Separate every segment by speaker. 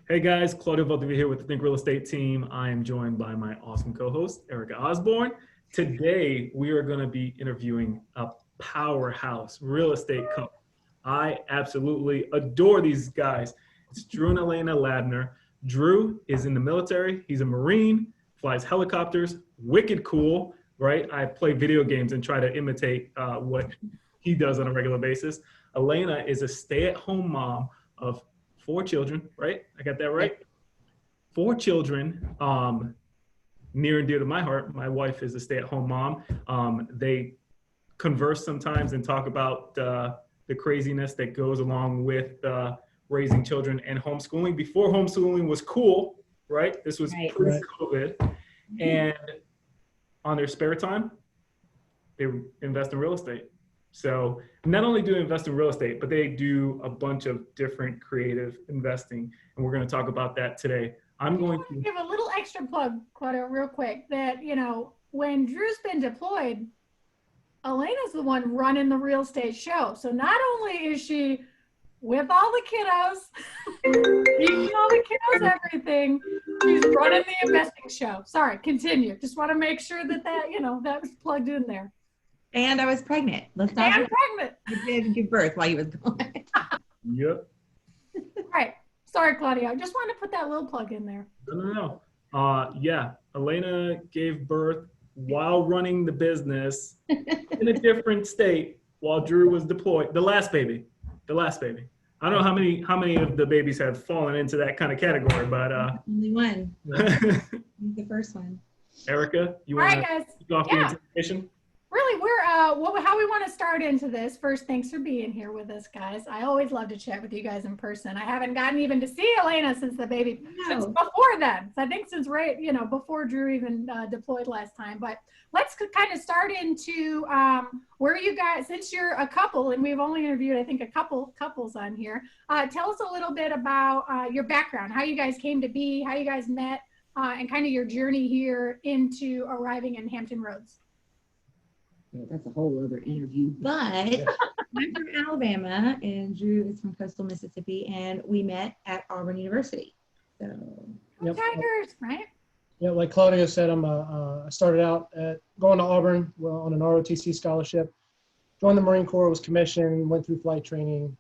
Speaker 1: Hey guys, Claudio Valdivia here with the Think Real Estate team. I am joined by my awesome co-host, Erica Osborne. Today, we are going to be interviewing a powerhouse real estate couple. I absolutely adore these guys. It's Drew and Alaina Ladner. Drew is in the military. He's a Marine, flies helicopters, wicked cool, right? I play video games and try to imitate what he does on a regular basis. Alaina is a stay-at-home mom of 4 children, right? I got that right? 4 children, near and dear to my heart. My wife is a stay-at-home mom. They converse sometimes and talk about the craziness that goes along with raising children and homeschooling. Before homeschooling was cool, right? This was pre-COVID. And on their spare time, they invest in real estate. So not only do they invest in real estate, but they do a bunch of different creative investing. And we're going to talk about that today. I'm going to
Speaker 2: give a little extra plug, Claudia, real quick, that, when Drew's been deployed, Alaina's the one running the real estate show. So not only is she with all the kiddos, teaching all the kiddos everything, she's running the investing show. Sorry, continue. Just want to make sure that that was plugged in there.
Speaker 3: And I was pregnant.
Speaker 2: Let's not pregnant.
Speaker 3: I did give birth while you was gone.
Speaker 1: Yep.
Speaker 2: All right. Sorry, Claudia. I just wanted to put that little plug in there.
Speaker 1: No. Yeah. Alaina gave birth while running the business in a different state while Drew was deployed. The last baby. I don't know how many of the babies have fallen into that kind of category, but
Speaker 3: only one. The first one.
Speaker 1: Erica, you want to kick off the invitation?
Speaker 2: Really, how we want to start into this. First, thanks for being here with us, guys. I always love to chat with you guys in person. I haven't gotten even to see Alaina since the baby, since before then. So I think since before Drew even deployed last time. But let's kind of start into where you guys, since you're a couple, and we've only interviewed, I think, a couple couples on here. Tell us a little bit about your background, how you guys came to be, how you guys met, and kind of your journey here into arriving in Hampton Roads.
Speaker 3: That's a whole other interview, but I'm from Alabama and Drew is from coastal Mississippi, and we met at Auburn University. So
Speaker 2: Tigers, right?
Speaker 4: Yeah, like Claudia said, I started out at going to Auburn on an ROTC scholarship, joined the Marine Corps, was commissioned, went through flight training.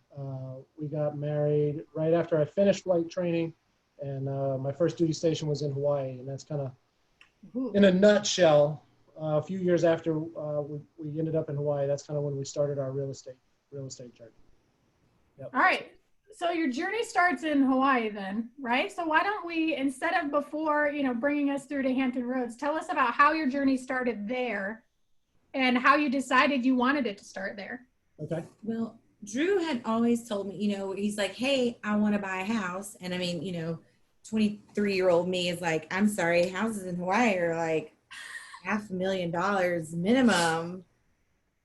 Speaker 4: We got married right after I finished flight training, and my first duty station was in Hawaii, and that's kind of, in a nutshell, a few years after we ended up in Hawaii, that's kind of when we started our real estate journey. Yep.
Speaker 2: All right. So your journey starts in Hawaii then, right? So why don't we, instead of before, bringing us through to Hampton Roads, tell us about how your journey started there and how you decided you wanted it to start there.
Speaker 4: Okay.
Speaker 3: Well, Drew had always told me, he's like, hey, I want to buy a house. And I mean, 23-year-old me is like, I'm sorry, houses in Hawaii are like $500,000 minimum.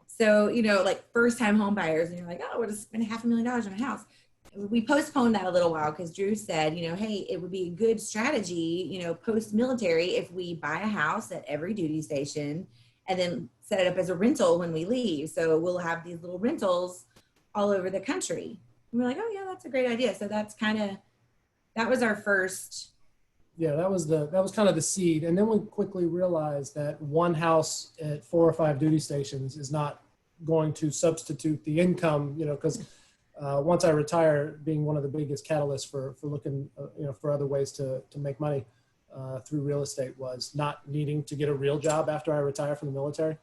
Speaker 3: So, like first time home buyers, and you're like, oh, we're just spending $500,000 on a house. We postponed that a little while because Drew said, hey, it would be a good strategy, post-military if we buy a house at every duty station and then set it up as a rental when we leave. So we'll have these little rentals all over the country. And we're like, oh yeah, that's a great idea. So that was our first.
Speaker 4: Yeah, that was kind of the seed. And then we quickly realized that one house at 4 or 5 duty stations is not going to substitute the income, because once I retire, being one of the biggest catalysts for looking, for other ways to make money through real estate was not needing to get a real job after I retire from the military.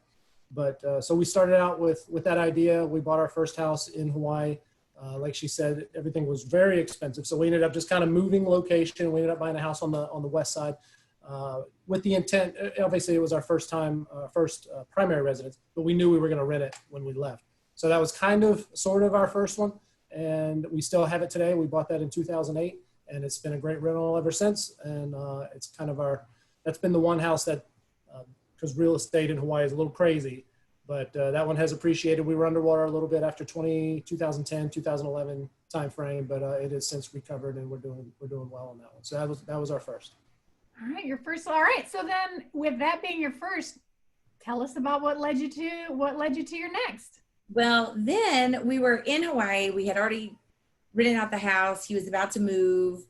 Speaker 4: But so we started out with that idea. We bought our first house in Hawaii. Like she said, everything was very expensive. So we ended up just kind of moving location. We ended up buying a house on the west side with the intent, obviously it was our first primary residence, but we knew we were going to rent it when we left. So that was sort of our first one. And we still have it today. We bought that in 2008 and it's been a great rental ever since. And it's kind of that's been the one house that, because real estate in Hawaii is a little crazy, but that one has appreciated. We were underwater a little bit after 2010, 2011 time frame, but it has since recovered and we're doing well on that one. So that was our first.
Speaker 2: All right, your first. All right. So then with that being your first, tell us about what led you to your next.
Speaker 3: Well, then we were in Hawaii. We had already rented out the house. He was about to move.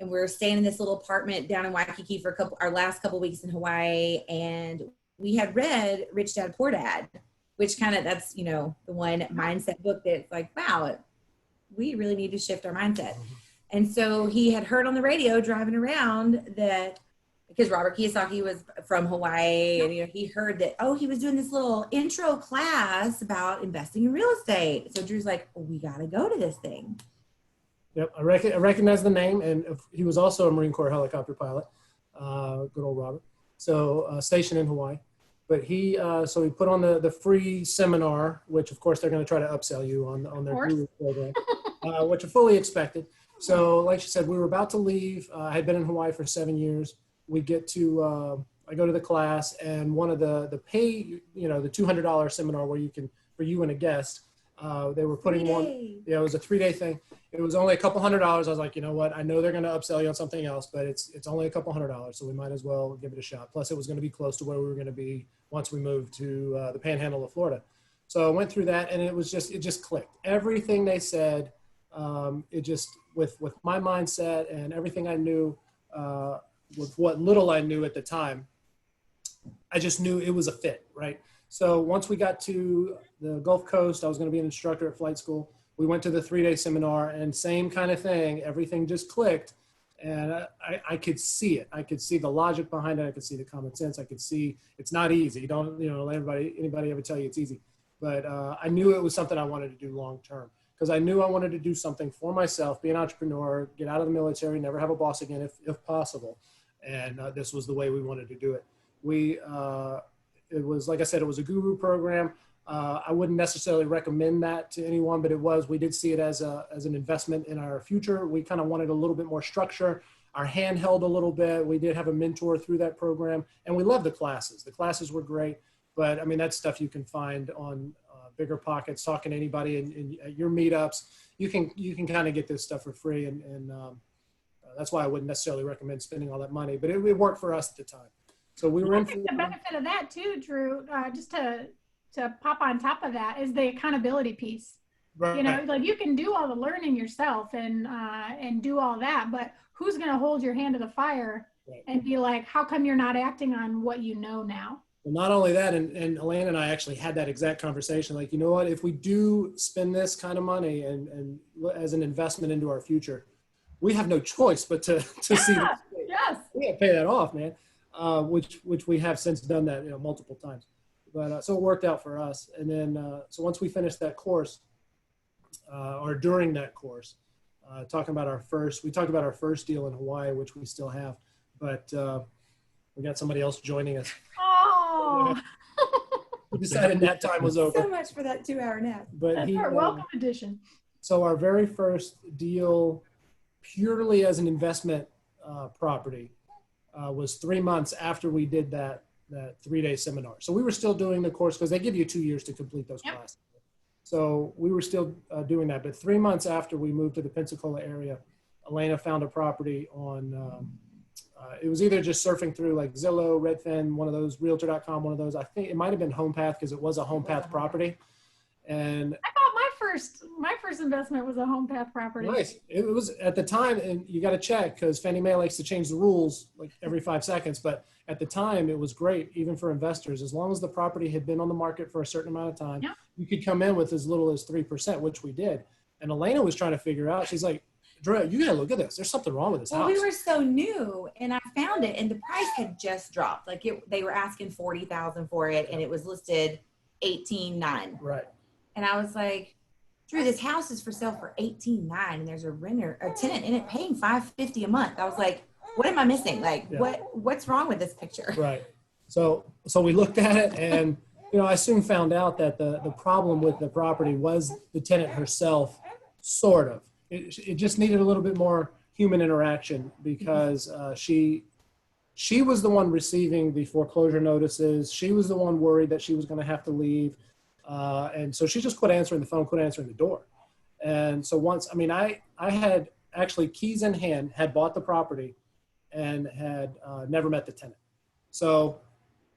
Speaker 3: and we're staying in this little apartment down in Waikiki for our last couple weeks in Hawaii. And we had read Rich Dad, Poor Dad, which that's, the one mindset book that's like, wow, we really need to shift our mindset. And so he had heard on the radio driving around that, because Robert Kiyosaki was from Hawaii, and he heard that, he was doing this little intro class about investing in real estate. So Drew's like, we got to go to this thing.
Speaker 4: Yep, I recognize the name, and he was also a Marine Corps helicopter pilot, good old Robert. So stationed in Hawaii. But he put on the free seminar, which of course they're going to try to upsell you on their guru program, which are fully expected. So like she said, we were about to leave. I had been in Hawaii for 7 years. We get to, I go to the class, and one of the pay, the $200 seminar where for you and a guest, they were putting one, it was a 3-day thing. It was only a couple $100. I was like, you know what? I know they're going to upsell you on something else, but it's only a couple $100. So we might as well give it a shot. Plus it was going to be close to where we were going to be once we moved to the panhandle of Florida. So I went through that, and it just clicked. Everything they said, it just, with my mindset and everything I knew, with what little I knew at the time, I just knew it was a fit, right? So once we got to the Gulf Coast, I was going to be an instructor at flight school. We went to the 3-day seminar, and same kind of thing. Everything just clicked, and I could see it. I could see the logic behind it. I could see the common sense. I could see it's not easy. Don't let anybody ever tell you it's easy. But I knew it was something I wanted to do long term, because I knew I wanted to do something for myself, be an entrepreneur, get out of the military, never have a boss again if possible. And this was the way we wanted to do it. It was, like I said, it was a guru program. I wouldn't necessarily recommend that to anyone, but we did see it as an investment in our future. We kind of wanted a little bit more structure. Our hand held a little bit. We did have a mentor through that program, and we loved the classes. The classes were great, but I mean, that's stuff you can find on Bigger Pockets, talking to anybody at your meetups. You can kind of get this stuff for free, and that's why I wouldn't necessarily recommend spending all that money, but it worked for us at the time. So we were in for
Speaker 2: the benefit of that too, Drew, just to pop on top of that, is the accountability piece. Right. Like you can do all the learning yourself and do all that, but who's going to hold your hand to the fire and be like, how come you're not acting on what you know now?
Speaker 4: Well, not only that, and Alaina and I actually had that exact conversation. Like, you know what, if we do spend this kind of money and as an investment into our future, we have no choice but to see this.
Speaker 2: Yes.
Speaker 4: We got to pay that off, man. Which we have since done that, multiple times. But so it worked out for us. And then so once we finished that course, or during that course, we talked about our first deal in Hawaii, which we still have, but we got somebody else joining us.
Speaker 2: Oh.
Speaker 4: We decided that time was over.
Speaker 3: So much for that 2-hour nap.
Speaker 4: But
Speaker 2: that's our welcome edition. So
Speaker 4: our very first deal, purely as an investment property, was 3 months after we did that 3-day seminar. So we were still doing the course, because they give you 2 years to complete those classes. So we were still doing that. But 3 months after we moved to the Pensacola area, Alaina found a property on, it was either just surfing through like Zillow, Redfin, one of those, Realtor.com, one of those. I think it might have been HomePath, because it was a HomePath property. And
Speaker 2: I thought my first investment was a HomePath property.
Speaker 4: Nice. It was at the time, and you got to check, because Fannie Mae likes to change the rules like every 5 seconds. But at the time, it was great, even for investors. As long as the property had been on the market for a certain amount of time, you could come in with as little as 3%, which we did. And Alaina was trying to figure out, she's like, Drew, you got to look at this. There's something wrong with this house.
Speaker 3: We were so new, and I found it, and the price had just dropped. Like they were asking $40,000 for it, and it was listed $18,900.
Speaker 4: Right.
Speaker 3: And I was like, Drew, this house is for sale for $18,900, and there's a tenant in it paying $550 a month. I was like, what am I missing? Like, what's wrong with this picture?
Speaker 4: Right. So we looked at it, and I soon found out that the problem with the property was the tenant herself, sort of. It just needed a little bit more human interaction, because she was the one receiving the foreclosure notices. She was the one worried that she was going to have to leave. And so she just quit answering the phone, quit answering the door. And so I had actually, keys in hand, had bought the property and had never met the tenant. So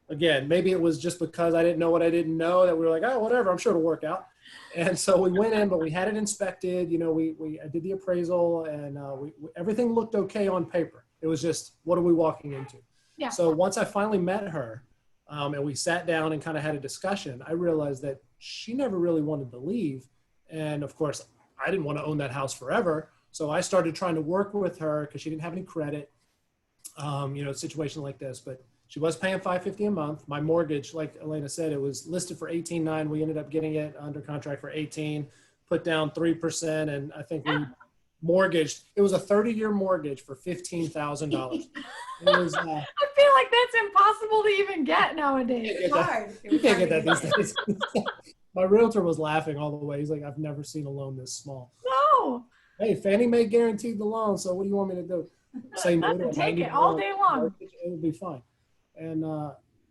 Speaker 4: again, maybe it was just because I didn't know what I didn't know, that we were like, oh, whatever, I'm sure it'll work out. And so we went in, but we had it inspected. You know, I did the appraisal, and everything looked okay on paper. It was just, what are we walking into?
Speaker 2: Yeah.
Speaker 4: So once I finally met her, and we sat down and kind of had a discussion, I realized that she never really wanted to leave. And of course, I didn't want to own that house forever. So I started trying to work with her because she didn't have any credit, you know, a situation like this. But she was paying $550 a month. My mortgage, like Alaina said, it was listed for $18,900. We ended up getting it under contract for $18,000, put down 3%, and I think we mortgaged. It was a 30-year mortgage for $15,000. It was.
Speaker 2: I feel like that's impossible to even get nowadays.
Speaker 3: It's hard.
Speaker 4: You can't get that these days. My realtor was laughing all the way. He's like, "I've never seen a loan this small."
Speaker 2: No.
Speaker 4: Hey, Fannie Mae guaranteed the loan, so what do you want me to do? Say no to
Speaker 2: Take it all day long.
Speaker 4: It'll be fine. And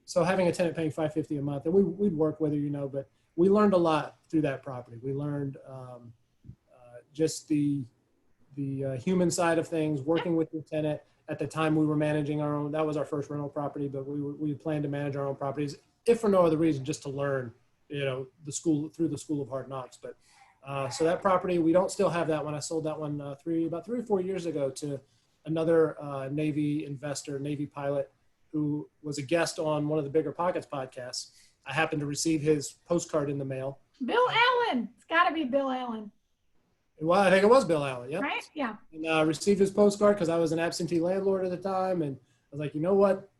Speaker 4: so having a tenant paying $550 a month, and we'd work with her, you know, but we learned a lot through that property. We learned just the human side of things, working with your tenant. At the time, we were managing our own. That was our first rental property, but we planned to manage our own properties, if for no other reason, just to learn, you know, through the school of hard knocks. But so that property, we don't still have that one. I sold that one about 3 or 4 years ago to another Navy investor, Navy pilot, who was a guest on one of the Bigger Pockets podcasts. I happened to receive his postcard in the mail.
Speaker 2: Bill Allen. It's got to be Bill Allen.
Speaker 4: Well, I think it was Bill Allen. Yeah.
Speaker 2: Right? Yeah.
Speaker 4: And received his postcard because I was an absentee landlord at the time, and I was like, you know what?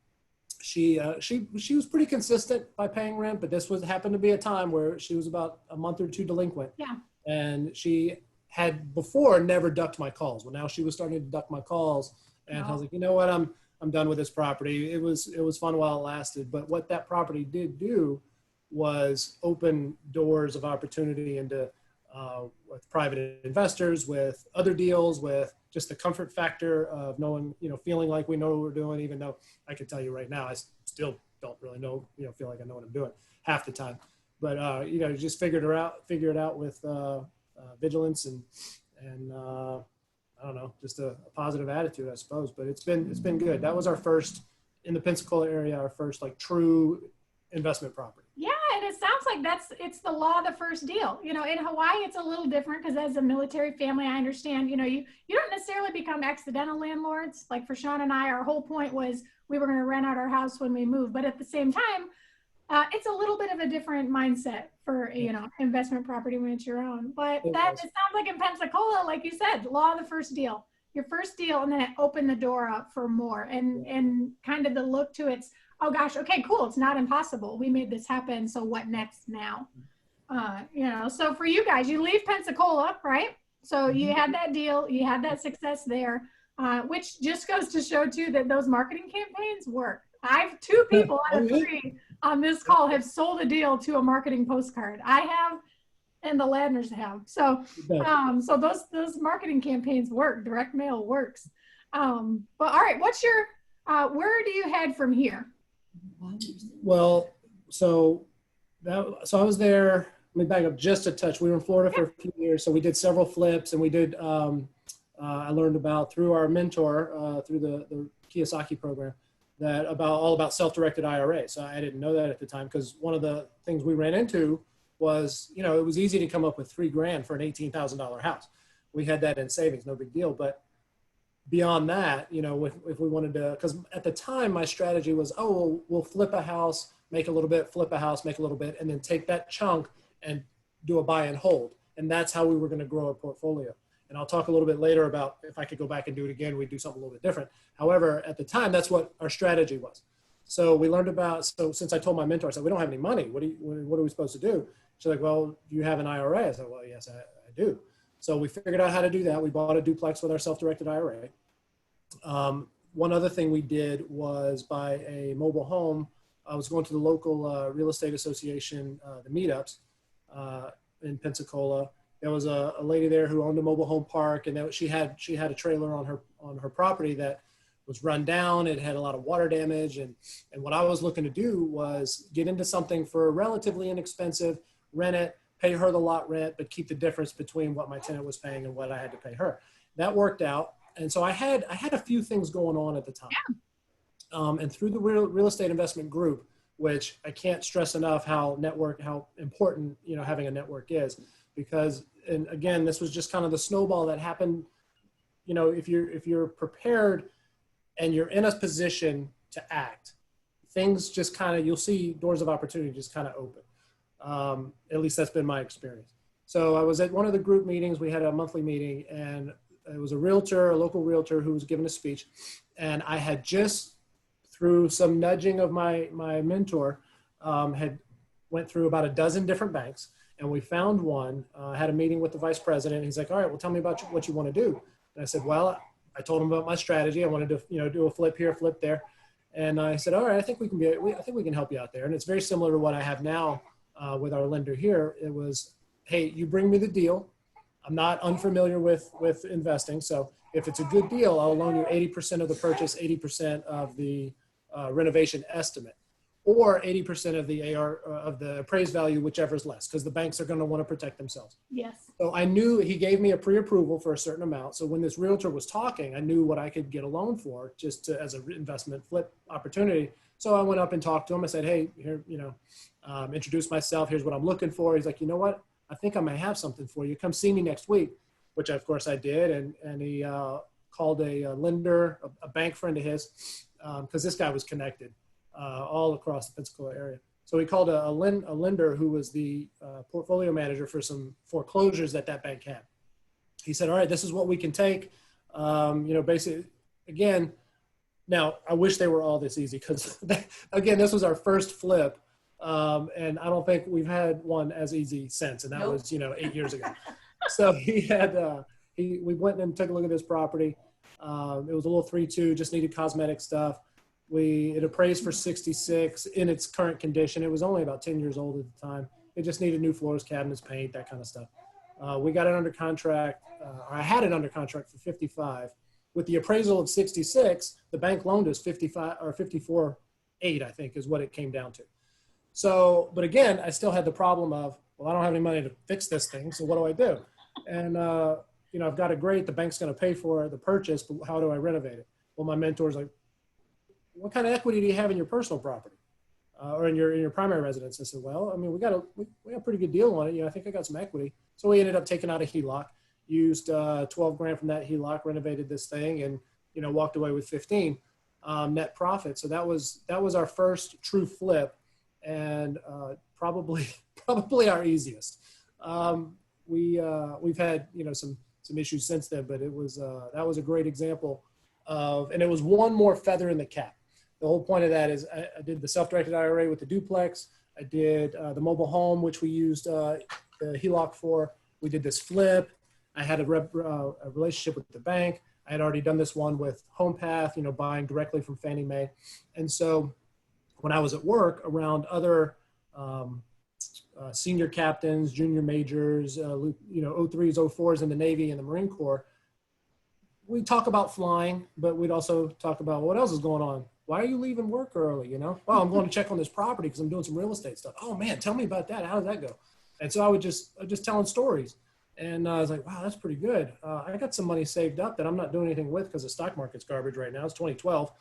Speaker 4: She was pretty consistent by paying rent, but this happened to be a time where she was about a month or two delinquent.
Speaker 2: Yeah.
Speaker 4: And she had before never ducked my calls. Well, now she was starting to duck my calls, and I was like, you know what? I'm done with this property. It was fun while it lasted, but what that property did do was open doors of opportunity into with private investors, with other deals, with just the comfort factor of knowing, you know, feeling like we know what we're doing, even though I can tell you right now, I still don't really know, you know, feel like I know what I'm doing half the time. But, you know, just figure it out with vigilance and I don't know, just a positive attitude, I suppose. But it's been good. That was our first, in the Pensacola area, our first like true investment property.
Speaker 2: Yeah, and it sounds like it's the law of the first deal. You know, in Hawaii, it's a little different because as a military family, I understand, you know, you don't necessarily become accidental landlords. Like for Sean and I, our whole point was we were going to rent out our house when we moved. But at the same time, it's a little bit of a different mindset for, you know, investment property when it's your own. But it sounds like in Pensacola, like you said, law of the first deal. Your first deal, and then it opened the door up for more. And kind of the look to it's, oh gosh, okay, cool. It's not impossible. We made this happen. So what next now? You know, so for you guys, you leave Pensacola, right? So you had that deal, you had that success there, which just goes to show too that those marketing campaigns work. I've 2 people out of 3 on this call have sold a deal to a marketing postcard. I have, and the Ladners have. So, so those marketing campaigns work. Direct mail works. But all right, what's your, where do you head from here?
Speaker 4: Well, so I was there. Let me back up just a touch. We were in Florida for a few years, so we did several flips, and we did. I learned about through our mentor through the Kiyosaki program all about self-directed IRAs. So I didn't know that at the time because one of the things we ran into was, you know, it was easy to come up with $3,000 for an $18,000 house. We had that in savings, no big deal, but beyond that, you know, if we wanted to, because at the time my strategy was, oh, we'll flip a house, make a little bit, flip a house, make a little bit, and then take that chunk and do a buy and hold. And that's how we were going to grow our portfolio. And I'll talk a little bit later about if I could go back and do it again, we'd do something a little bit different. However, at the time, that's what our strategy was. So we learned about, so since I told my mentor, I said, we don't have any money. What are we supposed to do? She's like, well, do you have an IRA? I said, well, yes, I do. So we figured out how to do that. We bought a duplex with our self-directed IRA. One other thing we did was buy a mobile home. I was going to the local real estate association, the meetups in Pensacola. There was a lady there who owned a mobile home park, and she had a trailer on her property that was run down. It had a lot of water damage, and what I was looking to do was get into something for relatively inexpensive, rent it, pay her the lot rent, but keep the difference between what my tenant was paying and what I had to pay her. That worked out. And so I had a few things going on at the time. Yeah. And through the real estate investment group, which I can't stress enough how important, having a network is, because, and again, this was just kind of the snowball that happened. If you're prepared and you're in a position to act, things just kind of, you'll see doors of opportunity just kind of open. At least that's been my experience. So I was at one of the group meetings. We had a monthly meeting, and it was a local realtor who was giving a speech. And I had just, through some nudging of my mentor, had went through about a dozen different banks, and we found one, had a meeting with the vice president. He's like, all right, well, tell me about what you want to do. And I said, well, I told him about my strategy. I wanted to, do a flip here, flip there. And I said, all right, I think we can help you out there. And it's very similar to what I have now with our lender here. It was, hey, you bring me the deal. I'm not unfamiliar with investing. So if it's a good deal, I'll loan you 80% of the purchase, 80% of the renovation estimate, or 80% of the of the appraised value, whichever is less, because the banks are going to want to protect themselves.
Speaker 2: Yes.
Speaker 4: So I knew he gave me a pre-approval for a certain amount. So when this realtor was talking, I knew what I could get a loan for, just as an investment flip opportunity. So I went up and talked to him. I said, hey, here, introduce myself. Here's what I'm looking for. He's like, you know what? I think I may have something for you. Come see me next week, which of course I did. And he called a lender, a bank friend of his, because this guy was connected all across the Pensacola area. So he called a lender who was the portfolio manager for some foreclosures that bank had. He said, all right, this is what we can take. Basically, again, now I wish they were all this easy, because again, this was our first flip. And I don't think we've had one as easy since. And that was, 8 years ago. So he had, we went and took a look at this property. It was a little 3-2, just needed cosmetic stuff. It appraised for 66 in its current condition. It was only about 10 years old at the time. It just needed new floors, cabinets, paint, that kind of stuff. We got it under contract. I had it under contract for 55. With the appraisal of 66, the bank loaned us 55 or 54.8, I think, is what it came down to. So, but again, I still had the problem of, well, I don't have any money to fix this thing, so what do I do? And, I've got it great. The bank's going to pay for the purchase, but how do I renovate it? Well, my mentor's like, what kind of equity do you have in your personal property or in your primary residence? I said, well, I mean, we got a pretty good deal on it. I think I got some equity. So we ended up taking out a HELOC, used 12 grand from that HELOC, renovated this thing, and, walked away with 15 net profit. So that was our first true flip, and probably our easiest. We've had, some issues since then, but it was, that was a great example of, and it was one more feather in the cap. The whole point of that is I did the self-directed IRA with the duplex. I did the mobile home, which we used the HELOC for. We did this flip. I had a relationship with the bank. I had already done this one with HomePath, buying directly from Fannie Mae. And so when I was at work around other senior captains, junior majors, 03s, 04s in the Navy and the Marine Corps, we talk about flying, but we'd also talk about what else is going on. Why are you leaving work early? Well, I'm going to check on this property because I'm doing some real estate stuff. Oh man, tell me about that. How does that go? And so I was just telling stories. And I was like, wow, that's pretty good. I got some money saved up that I'm not doing anything with because the stock market's garbage right now. It's 2012.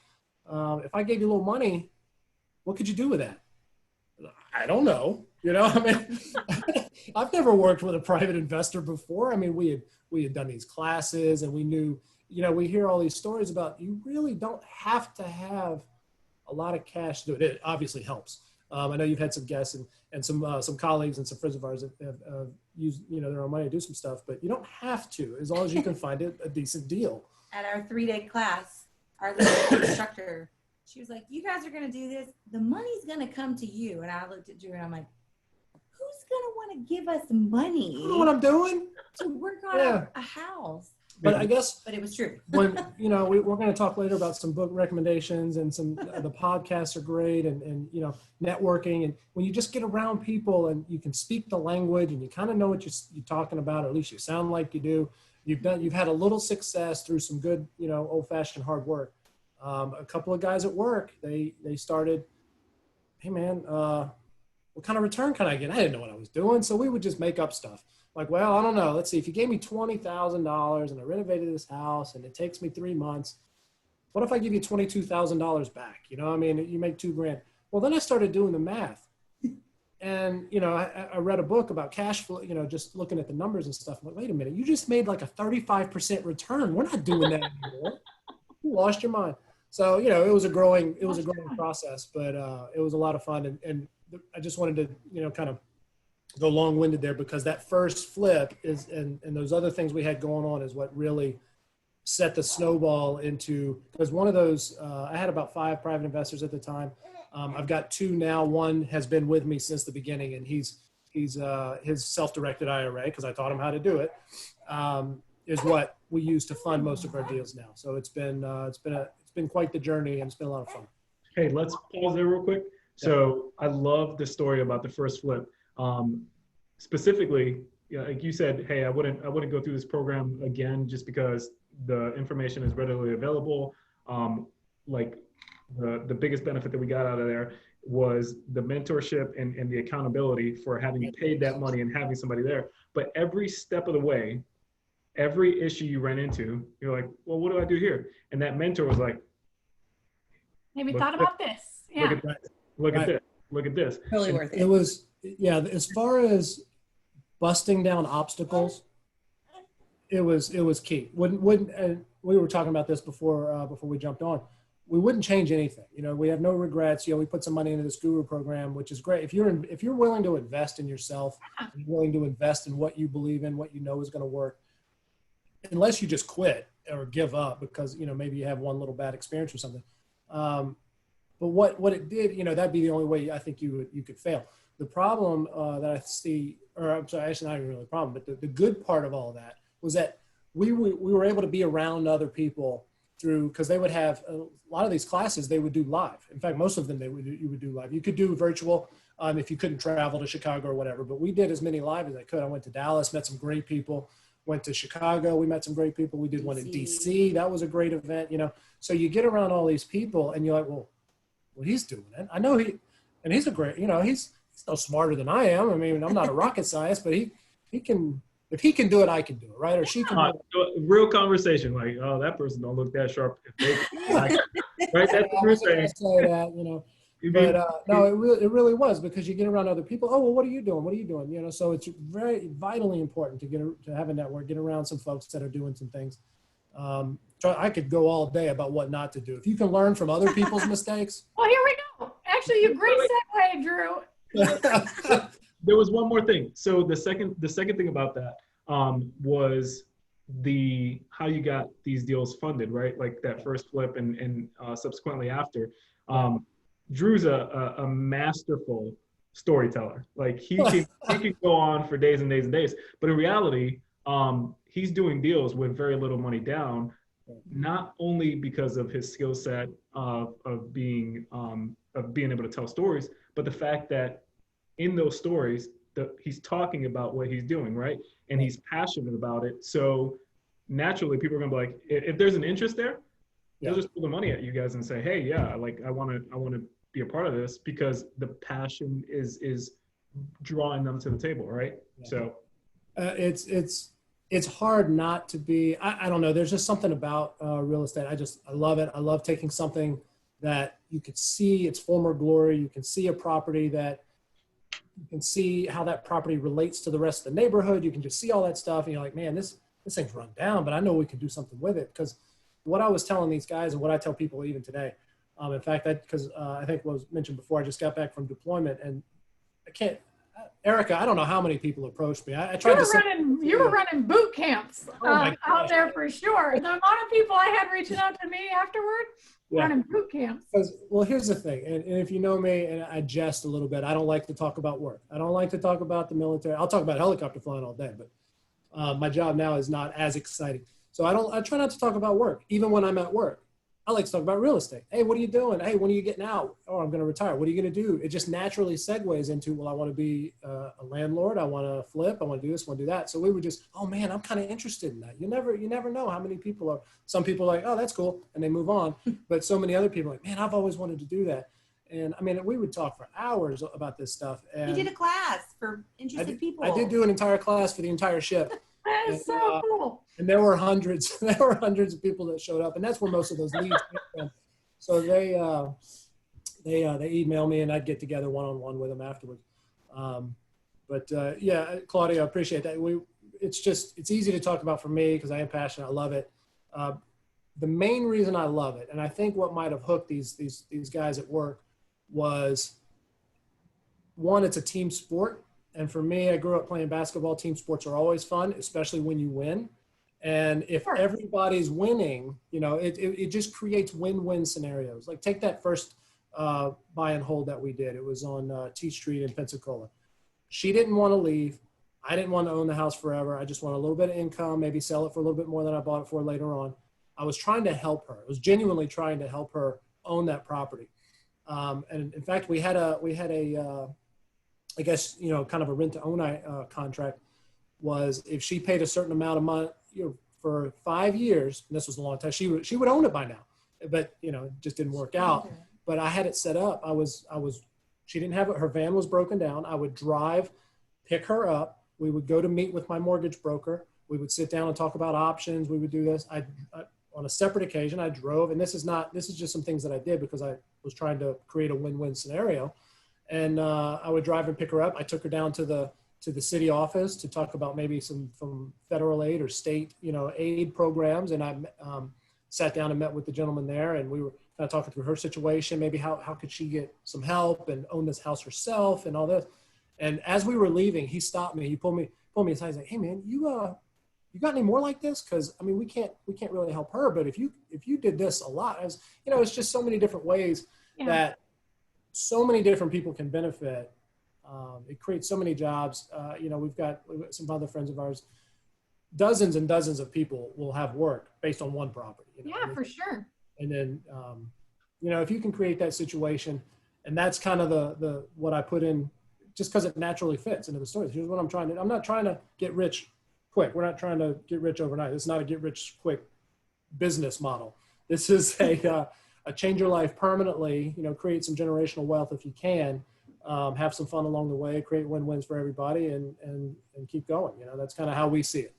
Speaker 4: If I gave you a little money, what could you do with that? I don't know. I've never worked with a private investor before. I mean, we had done these classes, and we knew, we hear all these stories about you really don't have to have a lot of cash to do it. It obviously helps. I know you've had some guests and some colleagues and some friends of ours have used their own money to do some stuff, but you don't have to, as long as you can find a decent deal.
Speaker 3: At our 3-day class, our little instructor, she was like, you guys are going to do this. The money's going to come to you. And I looked at Drew and I'm like, who's going to want to give us money?
Speaker 4: You know what I'm doing?
Speaker 3: To work on a house.
Speaker 4: But I guess,
Speaker 3: but it was true.
Speaker 4: When, we're going to talk later about some book recommendations, and some, the podcasts are great, and networking. And when you just get around people and you can speak the language and you kind of know what you're talking about, or at least you sound like you do, you've had a little success through some good, old fashioned hard work. A couple of guys at work, they started, hey man, what kind of return can I get? I didn't know what I was doing. So we would just make up stuff. Like, well, I don't know. Let's see. If you gave me $20,000 and I renovated this house and it takes me 3 months, what if I give you $22,000 back? You make $2 grand. Well, then I started doing the math. And, you know, I read a book about cash flow, you know, just looking at the numbers and stuff. I'm like, wait a minute, you just made like a 35% return. We're not doing that anymore. You lost your mind. So, you know, it was a growing process, but it was a lot of fun. And I just wanted to, you know, kind of go long-winded there, because that first flip is, and those other things we had going on is what really set the snowball into, because one of those, I had about 5 private investors at the time. I've got 2 now. One has been with me since the beginning, and he's his self-directed IRA, because I taught him how to do it, is what we use to fund most of our deals now. So it's been quite the journey, and it's been a lot of fun.
Speaker 1: Hey, let's pause there real quick. So I love the story about the first flip. Specifically, like you said, hey, I wouldn't go through this program again just because the information is readily available. Like the biggest benefit that we got out of there was the mentorship and the accountability for having paid that money and having somebody there. But every step of the way, every issue you ran into, you're like, well, what do I do here? And that mentor was like,
Speaker 2: maybe thought about this. Yeah.
Speaker 1: Look at that. Look at this. Look at this.
Speaker 3: Really worth it.
Speaker 4: It was, yeah, as far as busting down obstacles, it was key. And we were talking about this before we jumped on. We wouldn't change anything. You know, we have no regrets. You know, we put some money into this guru program, which is great. If you're willing to invest in yourself, and willing to invest in what you believe in, what you know is going to work, unless you just quit or give up because, you know, maybe you have one little bad experience or something. But what it did, you know, that'd be the only way I think you could fail. The problem that I see, or I'm sorry, actually not even really a problem, but the good part of all of that was that we were able to be around other people through, because they would have a lot of these classes they would do live. In fact, most of them you would do live. You could do virtual if you couldn't travel to Chicago or whatever, but we did as many live as I could. I went to Dallas, met some great people. Went to Chicago, we met some great people. We did one in DC. That was a great event, you know. So you get around all these people and you're like, well, he's doing it. I know he's a great, you know, he's no smarter than I am. I mean, I'm not a rocket scientist, but he can, if he can do it, I can do it, right? Or she can do it.
Speaker 1: Real conversation, like, oh, that person don't look that sharp. If they, right? That's what you're saying.
Speaker 4: Say that, you know. But no, it really was, because you get around other people. Oh, well, what are you doing? What are you doing? You know, so it's very vitally important to have a network, get around some folks that are doing some things. I could go all day about what not to do. If you can learn from other people's mistakes.
Speaker 2: Well, here we go. Actually, you great segue, Drew.
Speaker 1: There was one more thing. So the second thing about that was how you got these deals funded, right? Like that first flip and subsequently after. Drew's a masterful storyteller. Like he can go on for days and days and days. But in reality, he's doing deals with very little money down, not only because of his skill set of being able to tell stories, but the fact that in those stories he's talking about what he's doing, right? And he's passionate about it. So naturally, people are gonna be like, if there's an interest there, they'll just pull the money at you guys and say, hey, yeah, like I want to be a part of this, because the passion is drawing them to the table, right? Yeah. So
Speaker 4: it's hard not to be. I don't know. There's just something about real estate. I love it. I love taking something that you could see its former glory. You can see a property that you can see how that property relates to the rest of the neighborhood. You can just see all that stuff, and you're like, man, this thing's run down, but I know we can do something with it. Because what I was telling these guys, and what I tell people even today, in fact, because I think what was mentioned before, I just got back from deployment, and I can't, Erica, I don't know how many people approached me. I tried
Speaker 2: you were running boot camps out there for sure. The amount of people I had reaching out to me afterward, running boot camps.
Speaker 4: Well, here's the thing, and if you know me, and I jest a little bit, I don't like to talk about work. I don't like to talk about the military. I'll talk about helicopter flying all day, but my job now is not as exciting. So I try not to talk about work, even when I'm at work. I like to talk about real estate. Hey, what are you doing? Hey, when are you getting out? Oh, I'm going to retire. What are you going to do? It just naturally segues into, well, I want to be a landlord. I want to flip. I want to do this, want to do that. So we were just, oh man, I'm kind of interested in that. You never know how many people are, some people are like, oh, that's cool. And they move on. But so many other people are like, man, I've always wanted to do that. And I mean, we would talk for hours about this stuff. And
Speaker 3: you did a class for interested people.
Speaker 4: I did do an entire class for the entire ship.
Speaker 2: That is so cool.
Speaker 4: And there were hundreds of people that showed up, and that's where most of those leads came from. So they, they email me and I'd get together one-on-one with them afterwards. Yeah, Claudia, I appreciate that. It's easy to talk about for me because I am passionate. I love it. The main reason I love it, and I think what might have hooked these guys at work was, one, it's a team sport. And for me, I grew up playing basketball. Team sports are always fun, especially when you win. And if everybody's winning, it just creates win-win scenarios. Like take that first buy and hold that we did. It was on T Street in Pensacola. She didn't want to leave. I didn't want to own the house forever. I just want a little bit of income, maybe sell it for a little bit more than I bought it for later on. I was trying to help her. I was genuinely trying to help her own that property. And in fact, we had a I guess, kind of a rent to own contract. Was if she paid a certain amount of money, for 5 years, and this was a long time, she would own it by now, but it just didn't work out.
Speaker 3: Okay.
Speaker 4: But I had it set up. She didn't have it. Her van was broken down. I would drive, pick her up. We would go to meet with my mortgage broker. We would sit down and talk about options. We would do this. I on a separate occasion, I drove, and this is just some things that I did because I was trying to create a win-win scenario. And I would drive and pick her up. I took her down to the city office to talk about maybe from federal aid or state, aid programs. And I sat down and met with the gentleman there, and we were kind of talking through her situation, maybe how could she get some help and own this house herself and all this. And as we were leaving, he stopped me. He pulled me aside. He's like, "Hey man, you got any more like this? Because I mean, we can't really help her, but if you did this a lot, as it's just so many different ways that so many different people can benefit. It creates so many jobs. We've got some other friends of ours. Dozens and dozens of people will have work based on one property.
Speaker 2: For sure.
Speaker 4: And then, if you can create that situation, and that's kind of the what I put in, just because it naturally fits into the story. Here's what I'm not trying to get rich quick. We're not trying to get rich overnight. It's not a get rich quick business model. This is a change your life permanently, create some generational wealth if you can, have some fun along the way, create win-wins for everybody and keep going. That's kind of how we see it.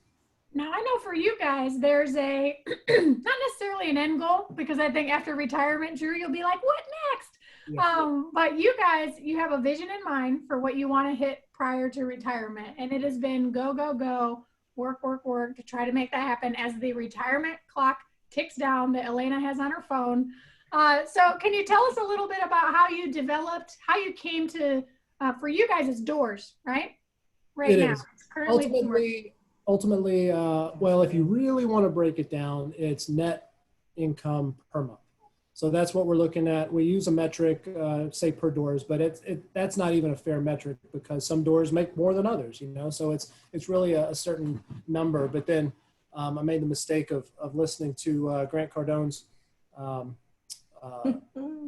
Speaker 2: Now I know for you guys, there's not necessarily an end goal, because I think after retirement, Drew, you'll be like, what next? Yeah. But you guys, you have a vision in mind for what you want to hit prior to retirement. And it has been go, go, go, work, work, work to try to make that happen as the retirement clock ticks down that Alaina has on her phone. So can you tell us a little bit about how you developed, how you came to, for you guys, it's doors, right? Right now. It's currently
Speaker 4: ultimately, well, if you really want to break it down, it's net income per month. So that's what we're looking at. We use a metric, say per doors, but that's not even a fair metric because some doors make more than others, so it's really a certain number. But then I made the mistake of listening to Grant Cardone's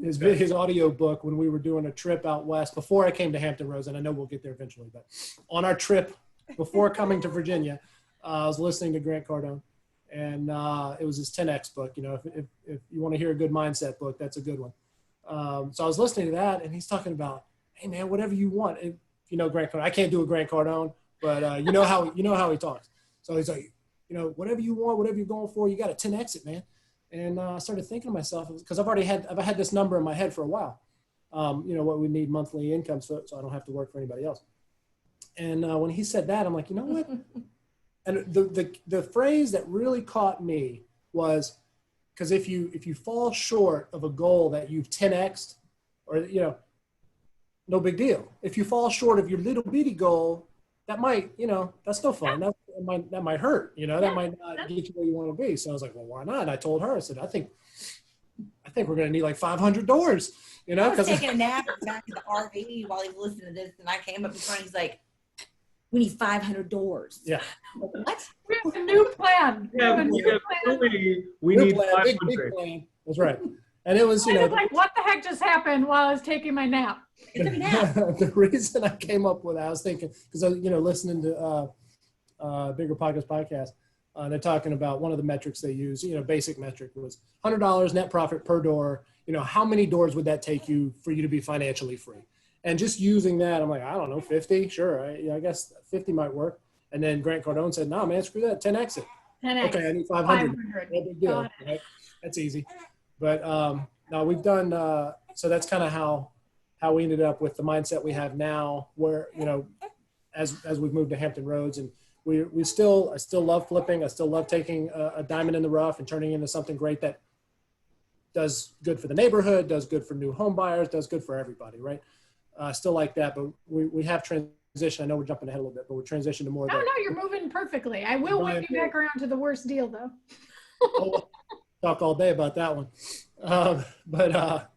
Speaker 4: his audio book when we were doing a trip out west before I came to Hampton Roads, and I know we'll get there eventually, but on our trip before coming to Virginia, I was listening to Grant Cardone, and it was his 10X book. If you want to hear a good mindset book, that's a good one. So I was listening to that, and he's talking about, hey man, whatever you want. Grant Cardone, I can't do a Grant Cardone, but you know how he talks. So he's like, whatever you want, whatever you're going for, you got to 10X it, man. And I started thinking to myself, because I've had this number in my head for a while, what we need monthly income so I don't have to work for anybody else. And when he said that, I'm like, you know what? And the phrase that really caught me was, because if you fall short of a goal that you've 10x'd, or no big deal. If you fall short of your little bitty goal, that might, that's no fun. That might hurt, that might not get you where you want to be. So I was like, well, why not? And I told her, I said, I think we're going to need like 500 doors,
Speaker 3: I was taking a nap back at the RV while he was listening to this, and I came up in front, he's like, we need 500 doors.
Speaker 4: Yeah.
Speaker 3: What?
Speaker 2: We have a new plan.
Speaker 1: We need 500.
Speaker 4: Big plan. That's right. And it was,
Speaker 2: I was like, what the heck just happened while I was taking my nap?
Speaker 4: The reason I came up with that, I was thinking, because listening to Bigger Pockets podcast, they're talking about one of the metrics they use, basic metric was $100 net profit per door. How many doors would that take you for you to be financially free? And just using that, I'm like, I don't know, 50, sure. I guess 50 might work. And then Grant Cardone said, no, man, screw that, 10X it.
Speaker 2: 10X.
Speaker 4: Okay, I need 500. No big deal, right? That's easy. But now we've done so that's kind of how we ended up with the mindset we have now, where, you know, as we've moved to Hampton Roads, and I still love flipping. I still love taking a diamond in the rough and turning it into something great that does good for the neighborhood, does good for new home buyers, does good for everybody, right? Still like that, but we have transitioned. I know we're jumping ahead a little bit, but we're transitioning to more.
Speaker 2: No, you're moving perfectly. I will whip you back around to the worst deal, though.
Speaker 4: I'll talk all day about that one.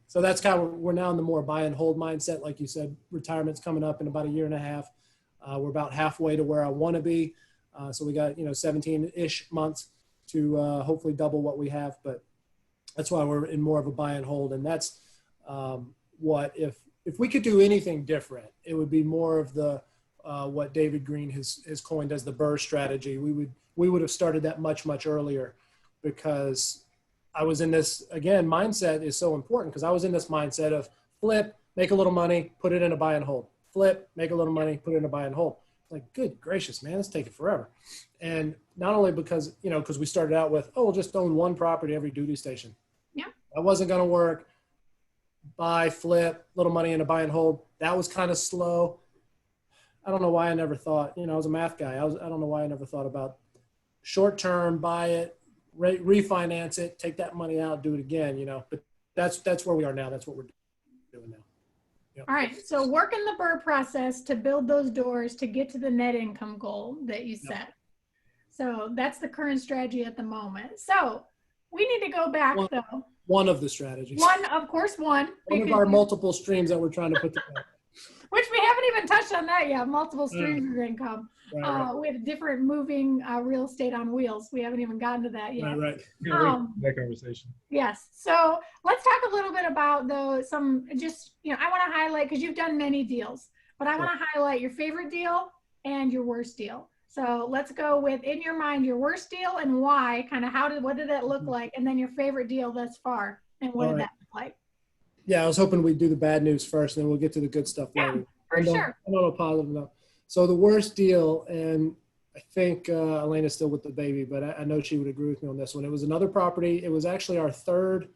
Speaker 4: So that's kind of, we're now in the more buy and hold mindset. Like you said, retirement's coming up in about a year and a half. We're about halfway to where I want to be. So we got, 17-ish months to hopefully double what we have, but that's why we're in more of a buy and hold. And that's what, if we could do anything different, it would be more of the, what David Green has coined as the BRRRR strategy. We would have started that much, much earlier, because I was in this, again, mindset is so important, because I was in this mindset of flip, make a little money, put it in a buy and hold. Flip, make a little money, put it in a buy and hold. Like, good gracious, man, it's taking forever. And not only because, because we started out with, we'll just own one property every duty station.
Speaker 2: Yeah.
Speaker 4: That wasn't going to work. Buy, flip, little money in a buy and hold. That was kind of slow. I don't know why I never thought, I was a math guy. I don't know why I never thought about short term, buy it, refinance it, take that money out, do it again, but that's where we are now. That's what we're doing now. Yep.
Speaker 2: All right. So work in the BRRRR process to build those doors to get to the net income goal that you set. Yep. So that's the current strategy at the moment. So we need to go back though.
Speaker 4: One of the strategies.
Speaker 2: One of
Speaker 4: our multiple streams that we're trying to put together.
Speaker 2: Which we haven't even touched on that yet. Multiple streams of income.
Speaker 4: Right.
Speaker 2: We have different moving real estate on wheels. We haven't even gotten to that yet.
Speaker 4: Right.
Speaker 1: That conversation.
Speaker 2: Yes. So let's talk a little bit about I want to highlight, because you've done many deals, but I want to highlight your favorite deal and your worst deal. So let's go with, in your mind, your worst deal and why, kind of what did that look like? And then your favorite deal thus far, and what did that look like? Yeah,
Speaker 4: I was hoping we'd do the bad news first, and then we'll get to the good stuff later.
Speaker 2: For sure.
Speaker 4: I don't know positive enough. So the worst deal, and I think Alaina's still with the baby, but I know she would agree with me on this one. It was another property. It was actually our third